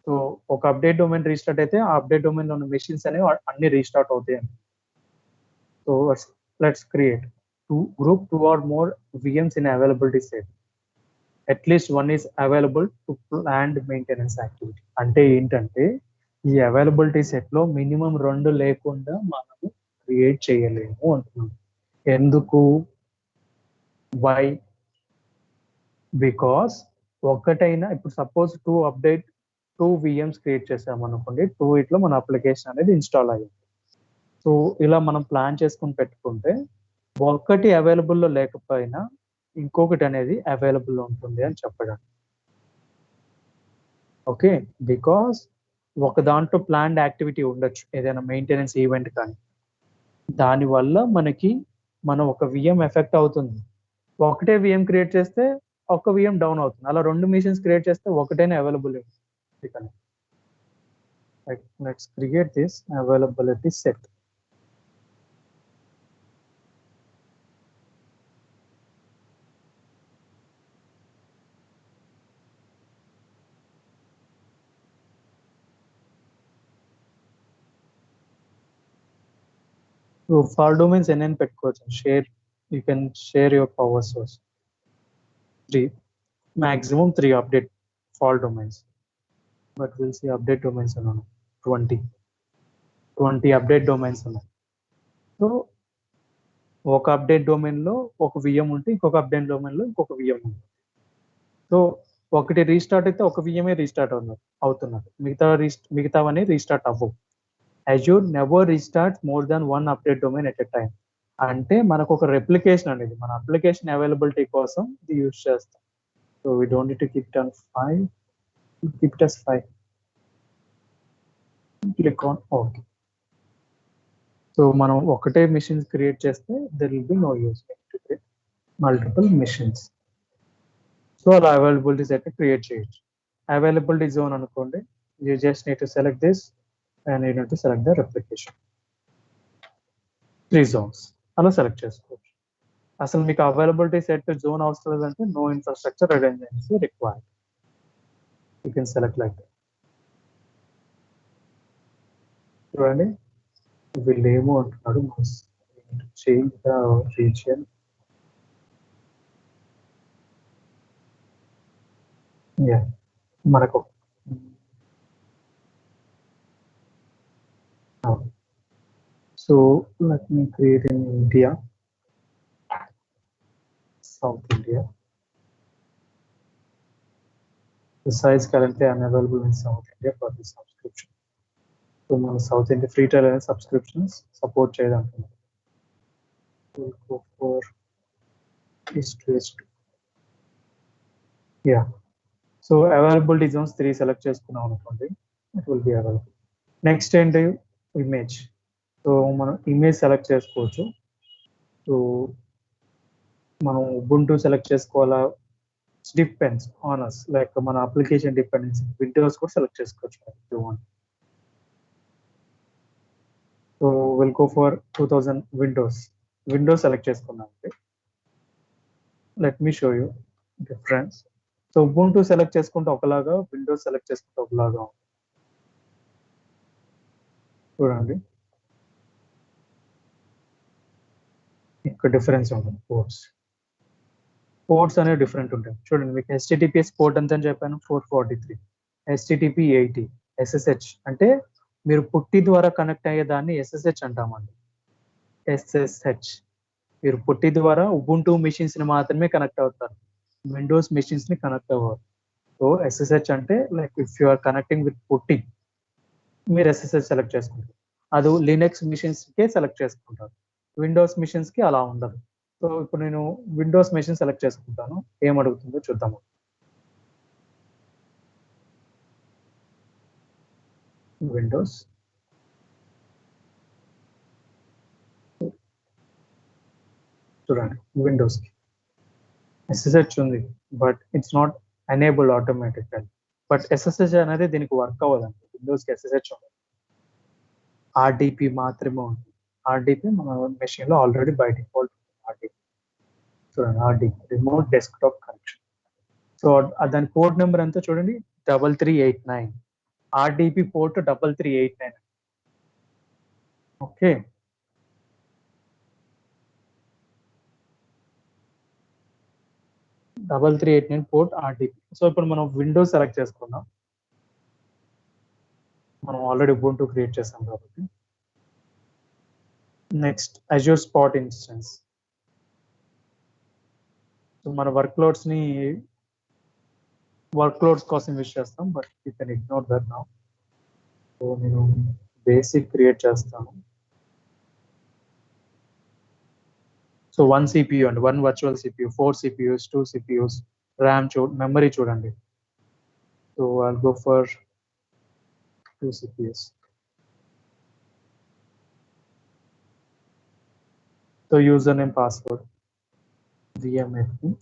So ఒక update domain restart అయితే ఆ update domain లో ఉన్న machines అనేవి అన్ని రీస్టార్ట్ అవుతాయి. So let's create group 2 or more VMs in availability set. At least one is available to planned maintenance activity. అంటే ఏంటంటే ఈ అవైలబిలిటీ సెట్ లో మినిమం 2 లేకుండా మనము క్రియేట్ చేయలేము అంటున్నాం. ఎందుకు? వై? బికాస్ ఒకటైనా ఇప్పుడు సపోజ్ 2 VMs క్రియేట్ చేసాము అనుకోండి, 2 ఇట్లో మన అప్లికేషన్ అనేది ఇన్స్టాల్ అయ్యింది. సో ఇలా మనం ప్లాన్ చేసుకుని పెట్టుకుంటే ఒకటి అవైలబుల్లో లేకపోయినా ఇంకొకటి అనేది అవైలబుల్ ఉంటుంది అని చెప్పడానికి. ఓకే, బికాస్ ఒక దాంట్లో ప్లాన్డ్ యాక్టివిటీ ఉండొచ్చు, ఏదైనా మెయింటెనెన్స్ ఈవెంట్ కానీ, దానివల్ల మన ఒక విఎం ఎఫెక్ట్ అవుతుంది. ఒకటే విఎం క్రియేట్ చేస్తే ఒక విఎం డౌన్ అవుతుంది. అలా 2 మిషన్స్ క్రియేట్ చేస్తే ఒకటైనా అవైలబుల్ ఉంటుంది. Let's create this availability set. So file domains NN పెట్టుకోవచ్చు. You can share your power source. 3 maximum 3 update file domains, but we'll see update domains are 20 update domains ఉన్నాయి. So ఒక update domain లో ఒక VM ఉంటే ఇంకొక update domain లో ఇంకొక VM ఉంటుంది. సో ఒకటి రీస్టార్ట్ అయితే ఒక విఎంఏ రీస్టార్ట్ అవుతున్నది, మిగతావన్నీ రీస్టార్ట్ అవ్వవు. as you never restart more than one update domain at a time. అంటే మనకు ఒక రెప్లికేషన్ అనేది మన అప్లికేషన్ అవైలబిలిటీ కోసం ఇది యూజ్ చేస్తాం. So we don't need to keep it on 5, keep it as 5. Click on OK. So మనం ఒకటే మిషన్స్ క్రియేట్ చేస్తే there will be no use to create multiple machines. So అలా availability set create చేయొచ్చు. Availability zone అనుకోండి, you just need to select this and you need to select the replication. 3 zones అలా select చేసుకోవచ్చు. అసలు మీకు availability set zone అవసరం లేదంటే no infrastructure redundancy required. You can select like that. చూడండి వీళ్ళు ఏమో అంటున్నాడు, చేంజ్ ద రీజియన్. మనకు so let me create in India, South India. The size currently unavailable in South India for the subscription. So మన South India free trial and subscriptions support చేయాలనుకుంటున్నాను. We'll go for East West. Yeah. So availability zones 3 select చేసుకున్నాం అనుకోండి, it will be available. Next ఏంటి? Image. So మనం image select చేసుకోవచ్చు. So మనం Ubuntu select చేసుకోవాలా, depends on us, like మన application dependency. Windows కూడా సెలెక్ట్ చేసుకోవచ్చు. So will go for 2000 Windows select చేసుకున్నాం. Let me show you difference. So Ubuntu select చేసుకుంటే ఒకలాగా, విండోస్ సెలెక్ట్ చేసుకుంటే ఒకలాగా. చూడండి ఇక్కడ డిఫరెన్స్ ఉంటుంది. పోర్ట్స్ అనేవి డిఫరెంట్ ఉంటాయి. చూడండి మీకు HTTPS పోర్ట్ ఎంత అని చెప్పాను, 443. HTTP 80. SSH అంటే మీరు పుట్టి ద్వారా కనెక్ట్ అయ్యేదాన్ని SSH అంటామండి. SSH మీరు పుట్టి ద్వారా Ubuntu మిషన్స్ ని మాత్రమే కనెక్ట్ అవుతారు, విండోస్ మిషన్స్ ని కనెక్ట్ అవ్వరు. సో SSH అంటే like if you are connecting with putty, మీరు SSH సెలెక్ట్ చేసుకుంటారు. అది లినక్స్ మిషన్స్ కే సెలెక్ట్ చేసుకుంటారు, విండోస్ మిషన్స్ కి అలా ఉండదు. సో ఇప్పుడు నేను విండోస్ మెషిన్ సెలెక్ట్ చేసుకుంటాను, ఏం అడుగుతుందో చూద్దాము. విండోస్ చూడండి, విండోస్ కి SSH ఉంది, but it's not enabled automatical. But SSH అనేది దీనికి వర్క్ అవ్వదండి, విండోస్కి SSH ఉండదు, RDP మాత్రమే ఉంటుంది. RDP మన మెషిన్లో ఆల్రెడీ బై డిఫాల్ట్ RDP చూడండి, RDP remote desktop connection. So దాని పోర్ట్ నెంబర్ ఎంతో చూడండి, 3389. RDP port 3389. Okay, 3389 port RDP. So ఇప్పుడు మనం విండోస్ సెలెక్ట్ చేసుకుందాం, మనం ఆల్రెడీ Ubuntu క్రియేట్ చేసాం కాబట్టి. Next Azure Spot instance. So మన వర్క్ లోడ్స్ కోసం యూజ్ చేస్తాం, but you can ignore that now. So నేను బేసిక్ క్రియేట్ చేస్తాను. So 1 CPU and 1 virtual CPU, 4 CPUs, 2 CPUs, RAM memory చూడండి. So I'll go for 2 CPUs. So username, password, VMadmin,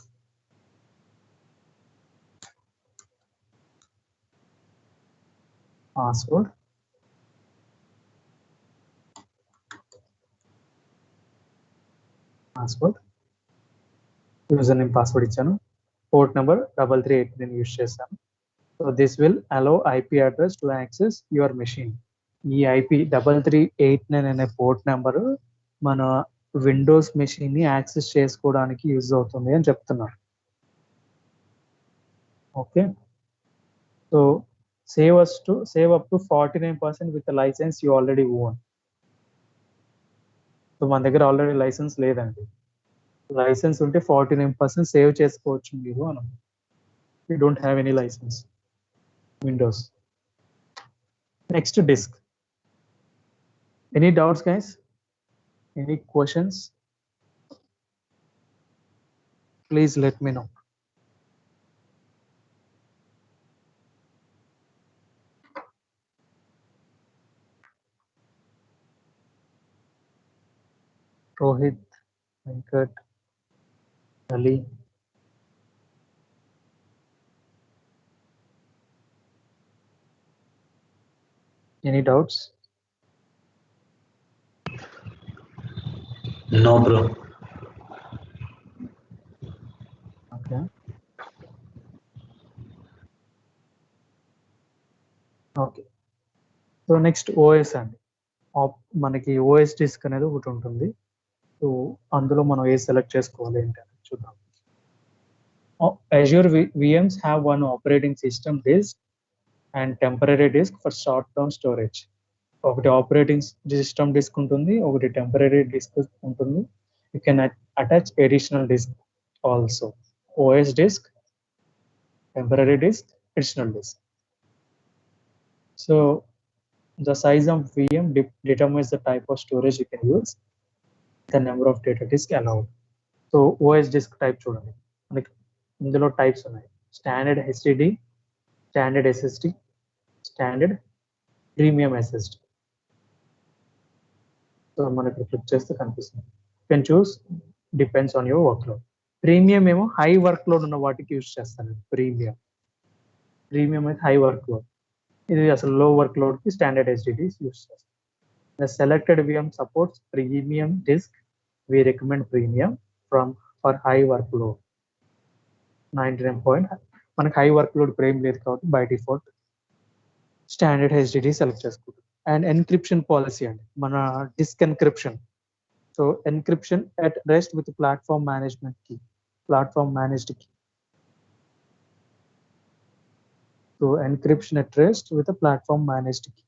password, username, password ఇచ్చాను, port number 3389 use చేశాను. So this will allow IP address to access your machine. ఈ IP 3389 అనే port number మన Windows machine ని access చేసుకోవడానికి use అవుతుంది అని చెప్తున్నారు. Okay, so save up to 49% with the license you already own. So మన దగ్గర ఆల్రెడీ లైసెన్స్ లేదండి, లైసెన్స్ ఉంటే 49% సేవ్ చేసుకోవచ్చు మీరు అని. You don't have any license Windows. Next disk. Any doubts guys? Any questions? Please let me know. Rohit, Venkat, Ali. Any doubts? No, bro. Okay. Okay. So next OS అండి. మనకి OS disc అనేది ఒకటి ఉంటుంది. So అందులో మనం ఏ select చేసుకోవాలి ఏంటంటే చూద్దాం. Azure VMs have one operating system disk and temporary disk for short term storage. ఒకటి ఆపరేటింగ్ సిస్టమ్ డిస్క్ ఉంటుంది, ఒకటి టెంపరీ డిస్క్ ఉంటుంది. You can attach additional disk also. OS disk, temporary disk, additional disk. So the size of VM determines the type of storage you can use, the number of data disk allowed. So OS disk type చూడండి, మనకి ఇందులో types ఉన్నాయి. Standard HDD, standard SSD, standard premium SSD. So మనకి click చేస్తే కనిపిస్తుంది. You can choose, depends on your work load. Premium ఏమో high work load ఉన్న వాటికి యూజ్ చేస్తాను. ప్రీమియం అయితే హై వర్క్ లోడ్, ఇది అసలు లో వర్క్ లోడ్ కి స్టాండర్డ్ HDDs యూజ్ చేస్తాం. The selected VM supports premium disk. We recommend premium for high workload. 99 point. మనకి హై వర్క్ లోడ్ ప్రేమ్ లేదు కాబట్టి by default standard HDD select చేసుకుంటాం. అండ్ ఎన్క్రిప్షన్ పాలసీ అండి, మన disk encryption. So encryption at rest with platform management key, platform managed key. So encryption at rest with platform managed key.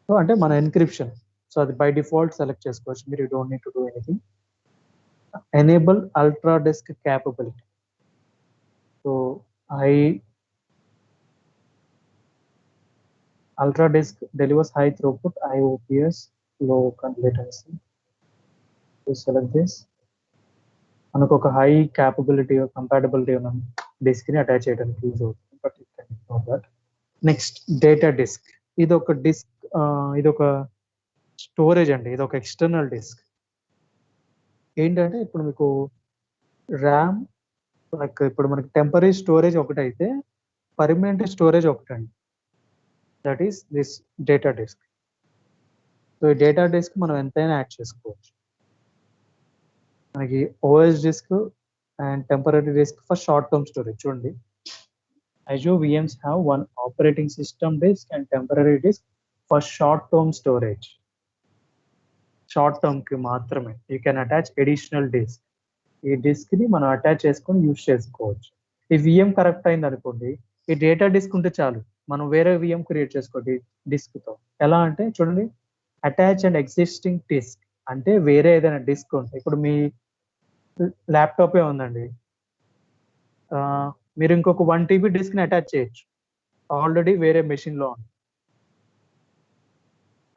So అంటే మన encryption, so అది by default select చేసుకోవచ్చు మీరు. You don't need to do anything. Enable ultra disk capability. So ultra disk delivers high throughput, IOPS, low latency. So select this. మనకు ఒక high capability, compatibility ఉన్న disk ని attach చేయడానికి use అవుతుంది, but you can ignore that. Next data disk. ఇది ఒక disc, ఇది ఒక స్టోరేజ్ అండి, ఇది ఒక ఎక్స్టర్నల్ డిస్క్. ఏంటంటే ఇప్పుడు మీకు ర్యామ్ లైక్ ఇప్పుడు మనకి టెంపరీ స్టోరేజ్ ఒకటైతే పర్మనెంట్ స్టోరేజ్ ఒకటండి, that is this data disk. So ఈ డేటా డిస్క్ మనం ఎంతైనా యాడ్ చేసుకోవచ్చు. మనకి OS disk and temporary disk for short term storage. చూడండి, Azure VMs have one operating system disk and temporary disk for short term storage. Short term కి మాత్రమే you can attach additional disk. ఈ disk ని మనం attach చేసుకొని use చేసుకోవచ్చు. ఈ VM correct అయింది అనుకోండి, ఈ డేటా డిస్క్ ఉంటే చాలు, మనం వేరే విఎం క్రియేట్ చేసుకోండి డిస్క్ తో. ఎలా అంటే చూడండి, అటాచ్ అండ్ ఎగ్జిస్టింగ్ డిస్క్ అంటే వేరే ఏదైనా డిస్క్ ఉంటే, ఇప్పుడు మీ ల్యాప్టాపే ఉందండి, మీరు ఇంకొక 1 TB డిస్క్ ని అటాచ్ చేయొచ్చు, ఆల్రెడీ వేరే మెషిన్ లో ఉంది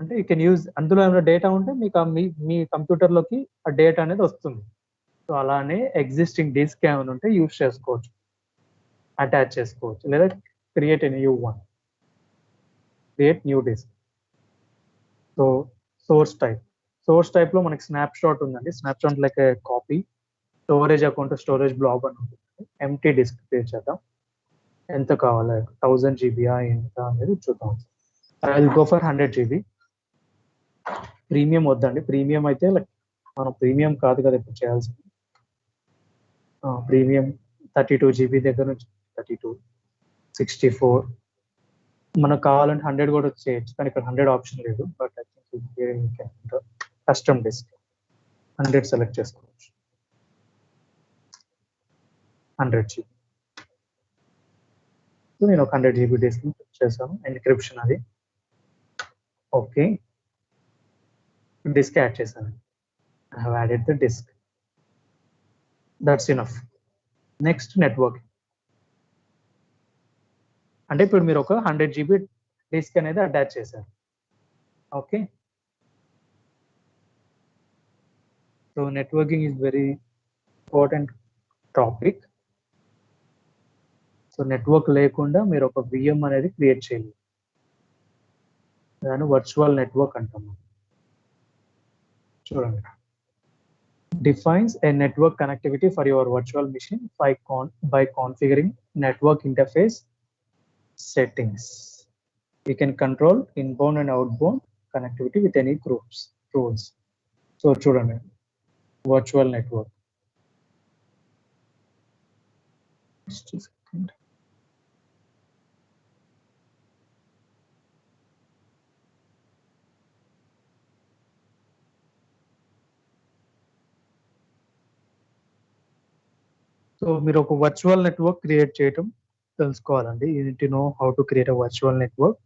అంటే యూ కెన్ యూజ్. అందులో ఏమైనా డేటా ఉంటే మీకు మీ కంప్యూటర్ లోకి ఆ డేటా అనేది వస్తుంది. సో అలానే ఎగ్జిస్టింగ్ డిస్క్ ఏమైనా ఉంటే యూజ్ చేసుకోవచ్చు, అటాచ్ చేసుకోవచ్చు, లేదా create a new one, create new disk. So source type లో మనకి స్నాప్ షాట్ ఉందండి. Snapshot like copy, storage account, storage blob అని ఉంటుంది. ఎంటీ డిస్క్ క్రియేట్ చేద్దాం. ఎంత కావాలి, 1000 GB ఎంత అనేది చూద్దాం. I will go for 100 GB. Premium వద్దండి, ప్రీమియం అయితే లైక్ మనం ప్రీమియం కాదు కదా ఇప్పుడు చేయాల్సింది. ప్రీమియం 32 GB దగ్గర నుంచి 32, 64 మనకు కావాలంటే 100 కూడా చేయొచ్చు, కానీ ఇక్కడ 100 ఆప్షన్ లేదు. But I think custom disk 100 select చేసుకోవచ్చు. 100 GB. సో నేను ఒక 100 GB డిస్క్ చేశాను, ఎన్క్రిప్షన్ అది ఓకే, డిస్క్ యాడ్ చేశాను. I have added the disk. That's enough. Next, networking. అంటే ఇప్పుడు మీరు ఒక 100 GB డిస్క్ అనేది అటాచ్ చేశారు. Okay, so networking is very important topic. So network లేకుండా మీరు ఒక విఎం అనేది క్రియేట్ చేయలేదు, దాన్ని వర్చువల్ నెట్వర్క్ అంటాము. చూడండి, defines a network connectivity for your virtual machine by configuring network interface settings. You can control inbound and outbound connectivity with any rules. So చూడండి, virtual network. Just a second. So మీరు ఒక virtual network create చేయటం తెలుసుకోవాలండి. You need to know how to create a virtual network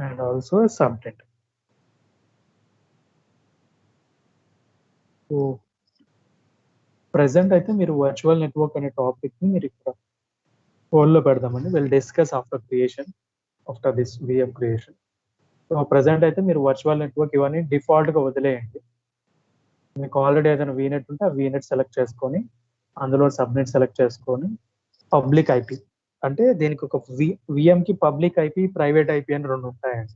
and also subnet. So present అయితే మీరు virtual network అనే topic ని మీరు ఇక్కడ హోల్డ్ లో పెడదామండి. Will discuss after this VM creation. So present అయితే మీరు వర్చువల్ నెట్వర్క్ ఇవన్నీ డిఫాల్ట్ గా వదిలేయండి. మీకు ఆల్రెడీ ఏదైనా వీనెట్ ఉంటే ఆ వీనెట్ సెలెక్ట్ చేసుకొని, అందులో సబ్నెట్ సెలెక్ట్ చేసుకొని, పబ్లిక్ ఐపీ అంటే దీనికి ఒక విఎం కి పబ్లిక్ ఐపీ, ప్రైవేట్ ఐపీ అని రెండు ఉంటాయండి.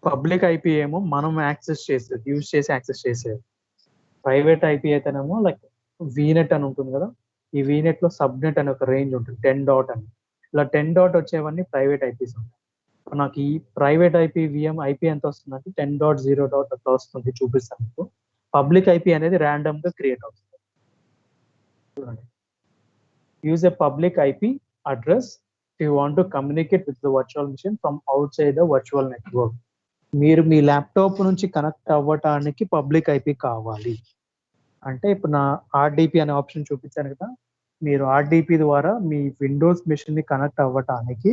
పబ్లిక్ ఐపీ ఏమో మనం యాక్సెస్ చేసేది, యూజ్ చేసి యాక్సెస్ చేసేది. ప్రైవేట్ ఐపీ అయితేనేమో లైక్ వీనెట్ అని ఉంటుంది కదా, ఈ వీనెట్ లో సబ్నెట్ అనే ఒక రేంజ్ ఉంటుంది, 10 అని. ఇలా 10 వచ్చేవన్నీ ప్రైవేట్ ఐపీస్ ఉంటాయి. నాకు ఈ ప్రైవేట్ ఐపీ విఎం ఐపీ ఎంత వస్తుందంటే 10.0 అట్లా వస్తుంది, చూపిస్తాను మీకు. పబ్లిక్ ఐపీ అనేది ర్యాండమ్ గా క్రియేట్ అవుతుంది. చూడండి, use a public IP address you want to communicate with the virtual machine from outside the virtual network. మీరు మీ ల్యాప్టాప్ నుంచి కనెక్ట్ అవ్వటానికి పబ్లిక్ ఐపీ కావాలి అంటే, ఇప్పుడు నా ఆర్డిపి అనే ఆప్షన్ చూపించాను కదా, మీరు ఆర్డిపి ద్వారా మీ విండోస్ మిషన్ ని కనెక్ట్ అవ్వటానికి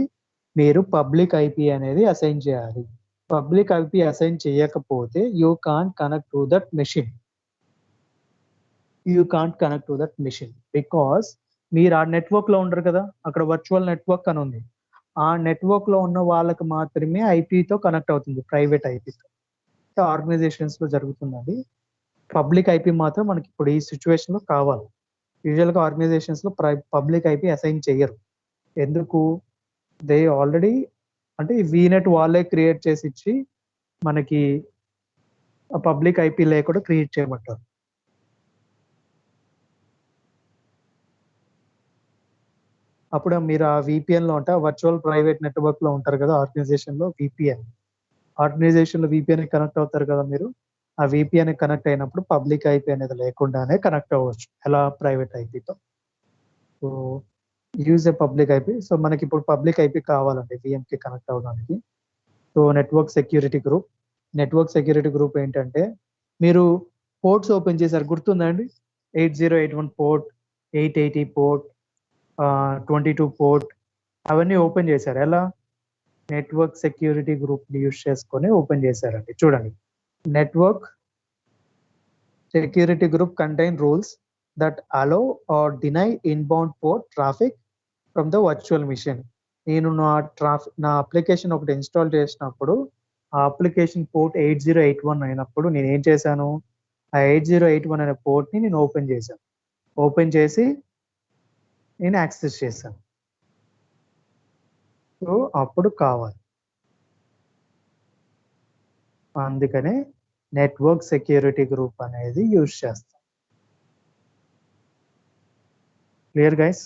మీరు పబ్లిక్ ఐపీ అనేది అసైన్ చేయాలి. పబ్లిక్ ఐపీ అసైన్ చేయకపోతే you can't connect to that machine. Because మీరు ఆ నెట్వర్క్ లో ఉండరు కదా, అక్కడ వర్చువల్ నెట్వర్క్ అని ఉంది. ఆ నెట్వర్క్ లో ఉన్న వాళ్ళకి మాత్రమే ఐపీతో కనెక్ట్ అవుతుంది, ప్రైవేట్ ఐపీతో. ఆర్గనైజేషన్స్ లో జరుగుతుందండి. పబ్లిక్ ఐపీ మాత్రం మనకి ఇప్పుడు ఈ సిచ్యువేషన్ లో కావాలి. యూజువల్ గా ఆర్గనైజేషన్స్ లో పబ్లిక్ ఐపీ అసైన్ చేయరు. ఎందుకు? దే ఆల్రెడీ అంటే ఈ వీనెట్ వాళ్ళే క్రియేట్ చేసి ఇచ్చి మనకి పబ్లిక్ ఐపీ లేకుండా క్రియేట్ చేయమంటారు. అప్పుడు మీరు ఆ VPN లో ఉంటే వర్చువల్ ప్రైవేట్ నెట్వర్క్ లో ఉంటారు కదా ఆర్గనైజేషన్ లో VPN కనెక్ట్ అవుతారు కదా మీరు. ఆ VPN కనెక్ట్ అయినప్పుడు పబ్లిక్ ఐపీ అనేది లేకుండానే కనెక్ట్ అవ్వచ్చు ఎలా ప్రైవేట్ ఐపీతో. So use a public IP. So మనకి ఇప్పుడు పబ్లిక్ ఐపీ కావాలండి VM కి కనెక్ట్ అవ్వడానికి. సో నెట్వర్క్ సెక్యూరిటీ గ్రూప్ ఏంటంటే మీరు పోర్ట్స్ ఓపెన్ చేశారు గుర్తుందా అండి? 8081 పోర్ట్, 880 పోర్ట్, 22 పోర్ట్ అవన్నీ ఓపెన్ చేశారు. ఎలా? నెట్వర్క్ సెక్యూరిటీ గ్రూప్ యూజ్ చేసుకొని ఓపెన్ చేశారండి. చూడండి, network security group contain rules that allow or deny inbound port traffic from the virtual machine. నేను నా అప్లికేషన్ ఒకటి ఇన్స్టాల్ చేసినప్పుడు ఆ అప్లికేషన్ పోర్ట్ 8081 అయినప్పుడు నేను ఏం చేశాను, ఆ 8081 అనే పోర్ట్ని నేను ఓపెన్ చేసి నేను యాక్సెస్ చేశాను. సో అప్పుడు కావాలి, అందుకనే నెట్వర్క్ సెక్యూరిటీ గ్రూప్ అనేది యూజ్ చేస్తాం. Clear guys?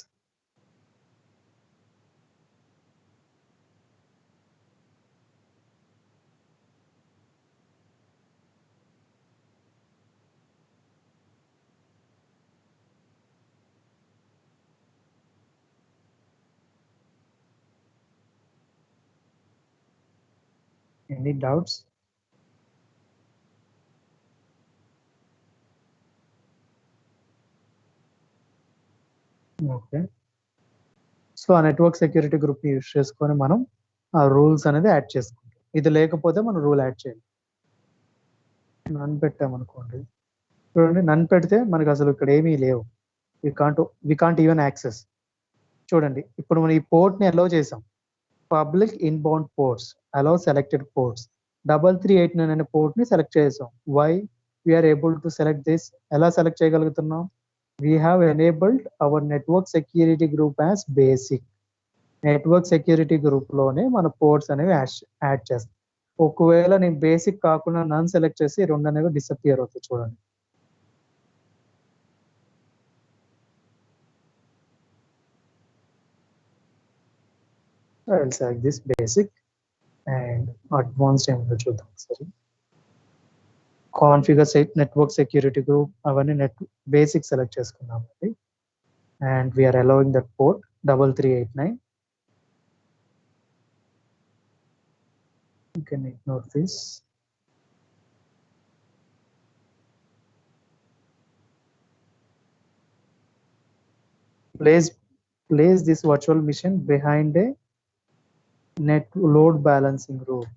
Any doubts? Okay. So ఆ నెట్వర్క్ సెక్యూరిటీ గ్రూప్ యూజ్ చేసుకొని మనం ఆ రూల్స్ అనేది యాడ్ చేసుకుంటాం. ఇది లేకపోతే మనం రూల్ యాడ్ చేయాలి. నన్ పెట్టామనుకోండి, చూడండి, నన్ పెడితే మనకి అసలు ఇక్కడ ఏమీ లేవు. We can't even access. చూడండి, ఇప్పుడు మనం ఈ పోర్ట్ని అలౌ చేసాం. Public inbound ports allow selected ports 3389 అనే పోర్ట్ని సెలెక్ట్ చేసాం. Why we are able to select this? ఎలా సెలెక్ట్ చేయగలుగుతున్నాం? We have enabled our network security group as basic. Network security group లోనే మన పోర్ట్స్ అనేవి యాడ్ చేస్తాం. ఒకవేళ నేను బేసిక్ కాకుండా నన్ సెలెక్ట్ చేసి రెండు అనేవి డిసపియర్ అవుతాయి. చూడండి, I will select this basic and advanced ఏమిటో చూద్దాం ఒకసారి. కాన్ఫిగర్ నెట్వర్క్ సెక్యూరిటీ గ్రూప్ అవన్నీ బేసిక్ సెలెక్ట్ చేసుకున్నామండి. And we are allowing that port 3389. You can ignore this. Place this virtual machine behind a net load balancing rule.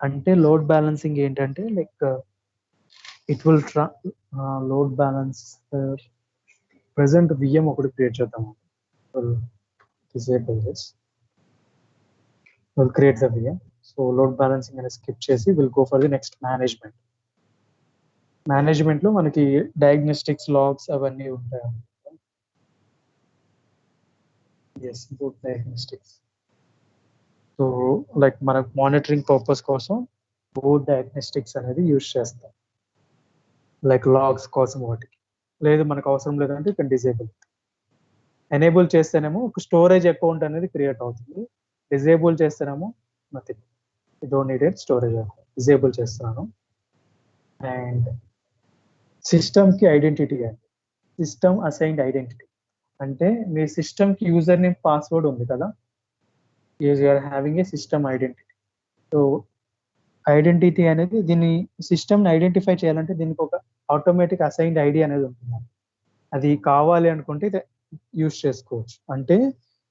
అంటే load balancing ఏంటంటే like it will load balance present VM ఒకటి create చేద్దాం. Disable this, will create the VM. So load balancing అనేది skip చేసి will go for the next management లో మనకి diagnostics logs అవన్నీ ఉంటాయి. Yes, good diagnostics. So like మనకు monitoring purpose కోసం బూట్ డయాగ్నోస్టిక్స్ అనేది యూజ్ చేస్తాం, లైక్ లాగ్స్ కోసం వాటికి. లేదు మనకు అవసరం లేదంటే ఇక్కడ డిసేబుల్. ఎనేబుల్ చేస్తేనేమో ఒక స్టోరేజ్ అకౌంట్ అనేది క్రియేట్ అవుతుంది. డిసేబుల్ చేస్తేనేమో nothing, you don't need storage account. Disable చేస్తున్నాను. అండ్ సిస్టమ్కి ఐడెంటిటీ అండి, సిస్టమ్ అసైన్డ్ ఐడెంటిటీ అంటే మీ సిస్టమ్కి యూజర్ నేమ్ పాస్వర్డ్ ఉంది కదా, you are having a system identity. So identity అనేది దీన్ని సిస్టమ్ని ఐడెంటిఫై చేయాలంటే దీనికి ఒక ఆటోమేటిక్ అసైన్డ్ ఐడి అనేది ఉంటుంది. అది కావాలి అనుకుంటే యూజ్ చేసుకోవచ్చు. అంటే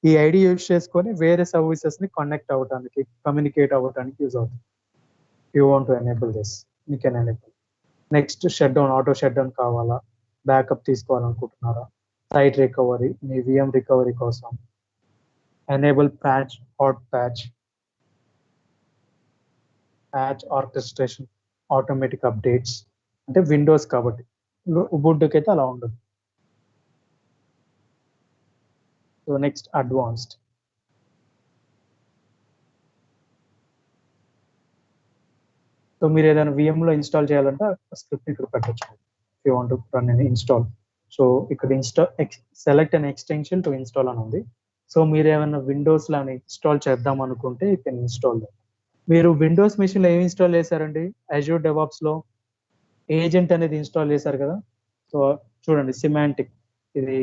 ఈ ఐడి యూజ్ చేసుకొని వేరే సర్వీసెస్ని కనెక్ట్ అవ్వడానికి, కమ్యూనికేట్ అవ్వడానికి యూజ్ అవుతుంది. You want to enable this, you can enable. Next shut down, auto shut down కావాలా, బ్యాకప్ తీసుకోవాలనుకుంటున్నారా, సైట్ రికవరీ, మీ VM రికవరీ కోసం, enable patch, hot patch orchestration, automatic updates. అంటే Windows కాబట్టి, ఉబుంటుకి అయితే అలా ఉండదు. So next advanced. సో మీరు ఏదైనా VM లో ఇన్స్టాల్ చేయాలంటే స్క్రిప్ట్ ఇక్కడ పెట్టచ్చు. You want to run any install so ఇక్కడ select an extension to install అని ఉంది. సో మీరు ఏమైనా విండోస్ లో ఇన్స్టాల్ చేద్దాం అనుకుంటే యూ కెన్ ఇన్స్టాల్. మీరు విండోస్ మిషన్ లో ఏమి ఇన్స్టాల్ చేశారండి? అజూర్ డెవాప్స్ లో ఏజెంట్ అనేది ఇన్స్టాల్ చేశారు కదా. సో చూడండి, సిమాంటిక్, ఇది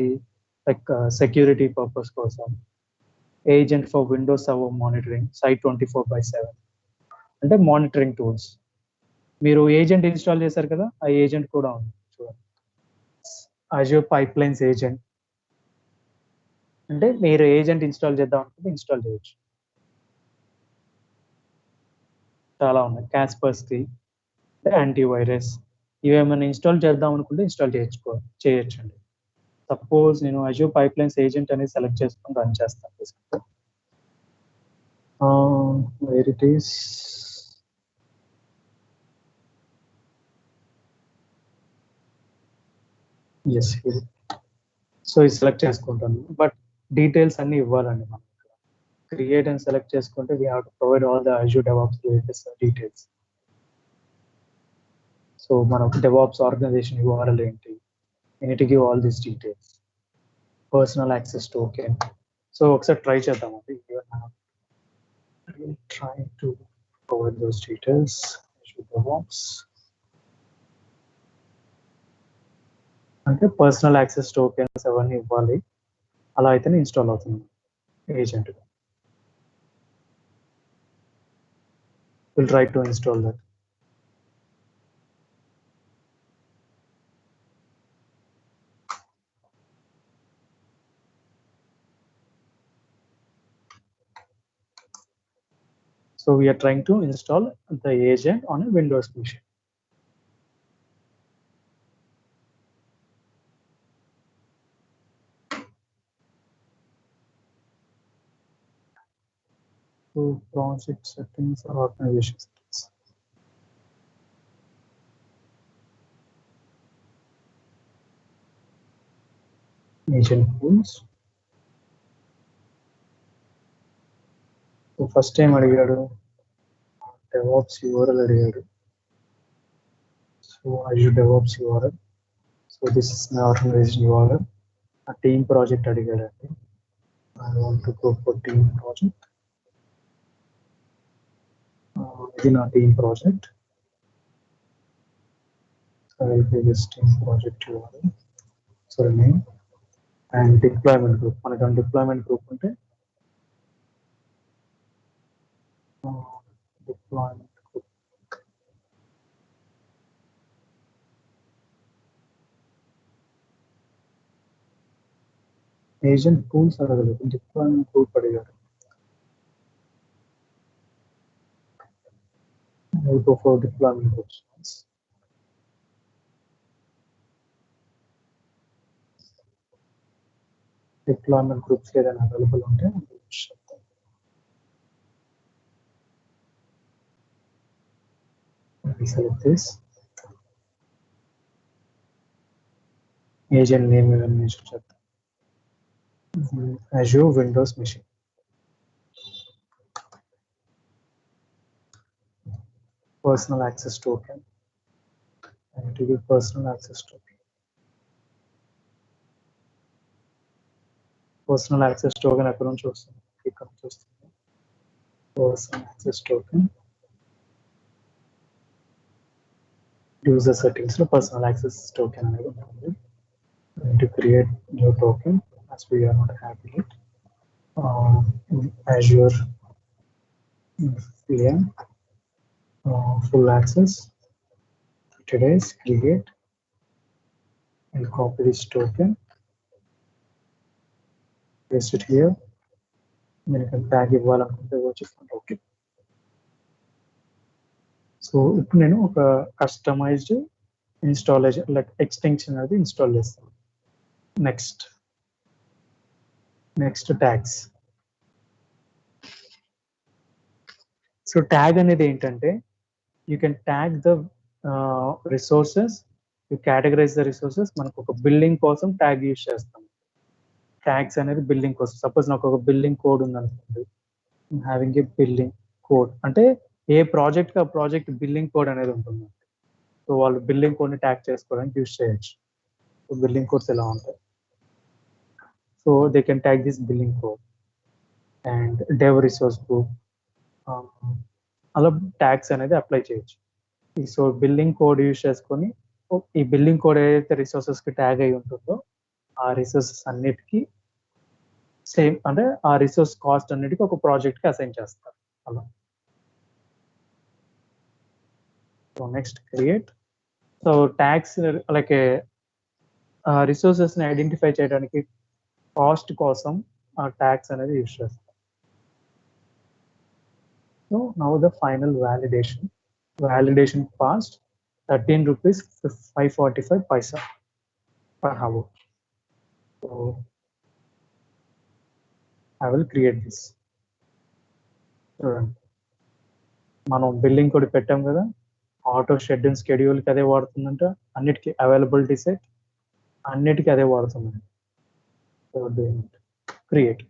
లైక్ సెక్యూరిటీ పర్పస్ కోసం agent for Windows server monitoring site 24/7 అంటే మానిటరింగ్ టూల్స్. మీరు ఏజెంట్ ఇన్స్టాల్ చేశారు కదా, ఆ ఏజెంట్ కూడా ఉంది చూడండి. అజూర్ పైప్లైన్స్ ఏజెంట్ అంటే మీరు ఏజెంట్ ఇన్స్టాల్ చేద్దాం అనుకుంటే ఇన్స్టాల్ చేయొచ్చు. చాలా ఉన్నాయి. కాస్పర్స్కీ అంటే యాంటీవైరస్, ఇవేమైనా ఇన్స్టాల్ చేద్దాం అనుకుంటే ఇన్స్టాల్ చేయొచ్చండి. సపోజ్ నేను అజూర్ పైప్లైన్స్ ఏజెంట్ అనేది సెలెక్ట్ చేసుకొని రన్ చేస్తాను. Where it is, yes. So ఇది సెలెక్ట్ చేసుకుంటాను, బట్ డీటెయిల్స్ అన్ని ఇవ్వాలండి మనం. క్రియేట్ అండ్ సెలెక్ట్ చేసుకుంటే we have to provide all the Azure DevOps details. So మన డెవాప్స్ ఆర్గనైజేషన్ URL ఏంటి, we need to give all these details. Personal access token. So ఒకసారి try చేద్దామండి. I will try to provide those details. Azure DevOps అంటే personal access tokens అవన్నీ ఇవ్వాలి, అలా అయితేనే install అవుతుంది agent. Will try to install that. So we are trying to install the agent on a Windows machine. So project settings or organization settings. Agent pools. So first time అడిగాడు DevOps URL అడిగాడు. So Azure DevOps URL. So this is my organization URL. A team project అడిగాడండి. I want to go for team project. ఇది నా team project. I will give this team project URL. So name and deployment group. మనకి deployment group ఉంటే deployment group. Agent pools అడగలేదు, deployment group అడిగారు. I will go for deployment groups. Deployment groups ఏదైనా available ఉంటే select this. Agent name even mention చేద్దాం. Azure Windows Machine. Personal access token. And to give personal access token. Personal access token ఎక్కడ నుంచి వస్తుంది? ఇక్కడ నుంచి వస్తుంది. Personal access token. User settings లో personal access token అనేది ఉంటుంది. To create new token as we are not having it. Azure VM full access. Today's create and copy this token. Paste it here. Then you can tag ఇవ్వాలనుకుంటే వచ్చేస్తుంది. Okay. So ఇప్పుడు నేను ఒక customized installation like extension అనేది install చేస్తాను. Next tags. So tag అనేది ఏంటంటే you can tag the resources, you categorize the resources. మనకు ఒక బిల్డింగ్ కోసం ట్యాగ్ యూజ్ చేస్తాం. ట్యాగ్స్ అనేది బిల్డింగ్ కోసం. సపోజ్ నాకు ఒక బిల్డింగ్ కోడ్ ఉంది అనుకోండి, హ్యావింగ్ ఏ బిల్డింగ్ కోడ్ అంటే ఏ ప్రాజెక్ట్ ఆ ప్రాజెక్ట్ బిల్డింగ్ కోడ్ అనేది ఉంటుంది. సో వాళ్ళు బిల్డింగ్ కోడ్ని ట్యాగ్ చేసుకోవడానికి యూజ్ చేయొచ్చు. So billing codes ఎలా ఉంటాయి. So they can tag this billing code and dev resource group. అలా ట్యాగ్స్ అనేది అప్లై చేయొచ్చు. సో బిల్లింగ్ కోడ్ యూజ్ చేసుకొని ఈ బిల్లింగ్ కోడ్ ఏదైతే రిసోర్సెస్ కి ట్యాగ్ అయి ఉంటుందో ఆ రిసోర్సెస్ అన్నిటికీ సేమ్ అంటే ఆ రిసోర్స్ కాస్ట్ అన్నిటికీ ఒక ప్రాజెక్ట్ కి అసైన్ చేస్తారు అలా. So next create. So tags like resources ని ఐడెంటిఫై చేయడానికి కాస్ట్ కోసం ఆ ట్యాగ్స్ అనేది యూజ్ చేస్తారు. So now the final validation cost 13 rupees 545 paisa per hour. So I will create this. చూడండి మనం బిల్లింగ్ కూడా పెట్టాం కదా, ఆటో షెడ్యూల్ స్కెడ్యూల్కి అదే వాడుతుందంట, అన్నిటికీ అవైలబిలిటీ సెట్ అన్నిటికీ అదే వాడుతుందండి. So doing create.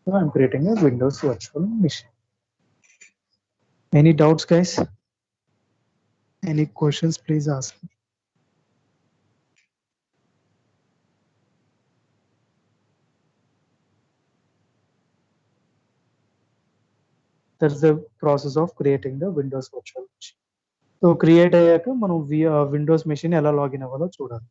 So I'm creating a Windows virtual machine. Any doubts, guys? Any questions, please ask. That's the process of creating the Windows virtual machine. So create అయ్యాక మనం Windows machine ఎలా login అవ్వాలో చూడాలి.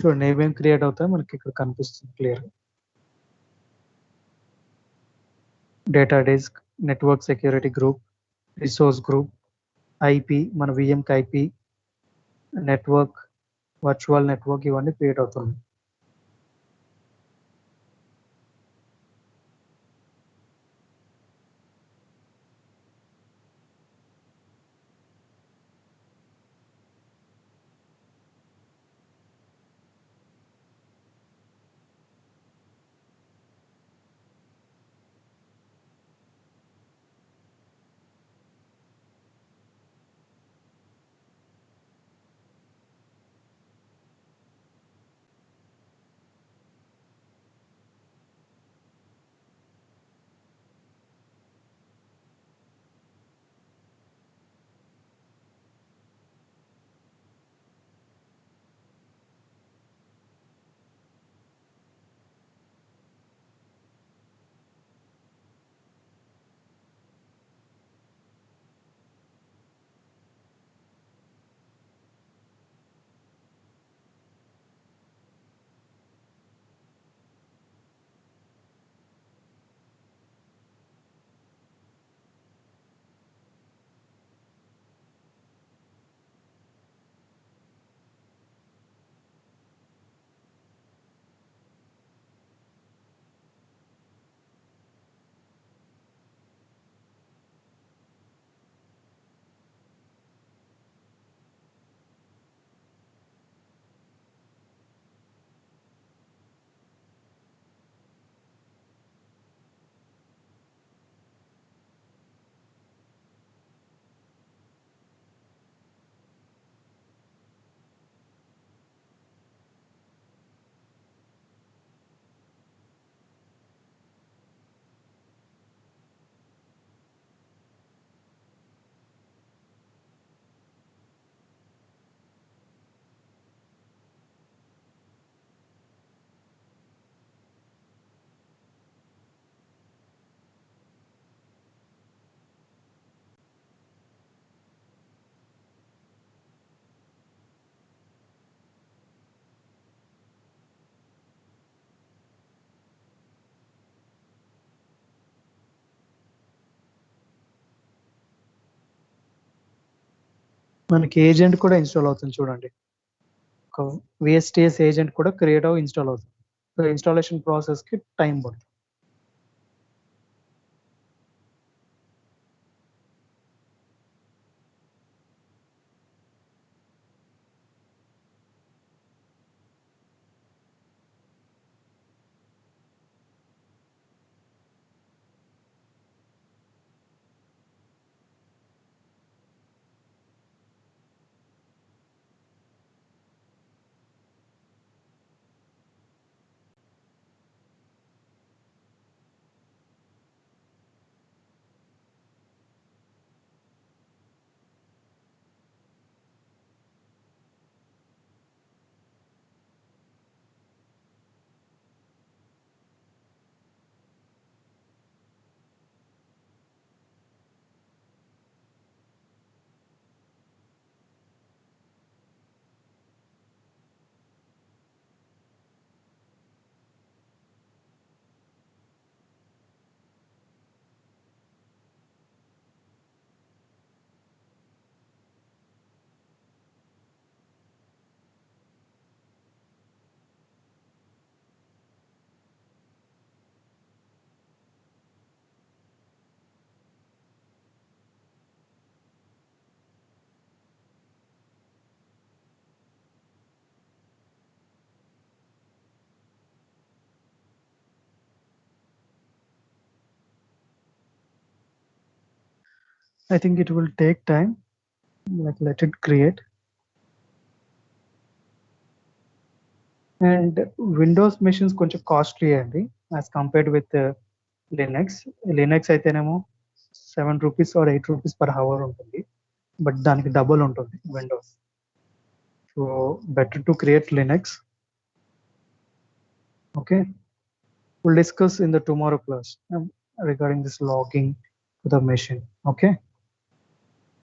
చూడండి ఏమేమి create అవుతాయో మనకి ఇక్కడ కనిపిస్తుంది clear. Data disk, network security group, resource group, IP మన విఎంకి ఐపీ, నెట్వర్క్, వర్చువల్ నెట్వర్క్ ఇవన్నీ క్రియేట్ అవుతుంది. మనకి ఏజెంట్ కూడా ఇన్స్టాల్ అవుతుంది చూడండి. ఒక VSTS ఏజెంట్ కూడా క్రియేట్ అవ్వ ఇన్స్టాల్ అవుతుంది. సో ఇన్స్టాలేషన్ ప్రాసెస్ కి టైం పడుతుంది. I think it will take time. Like, let it create. And Windows machines కొంచెం కాస్ట్లీ అండి as compared with లినక్స్ అయితేనేమో ₹7 or ₹8 per hour ఉంటుంది, బట్ దానికి డబుల్ ఉంటుంది Windows. So better to create Linux. Okay, we'll discuss in the tomorrow class regarding this logging to the machine. Okay.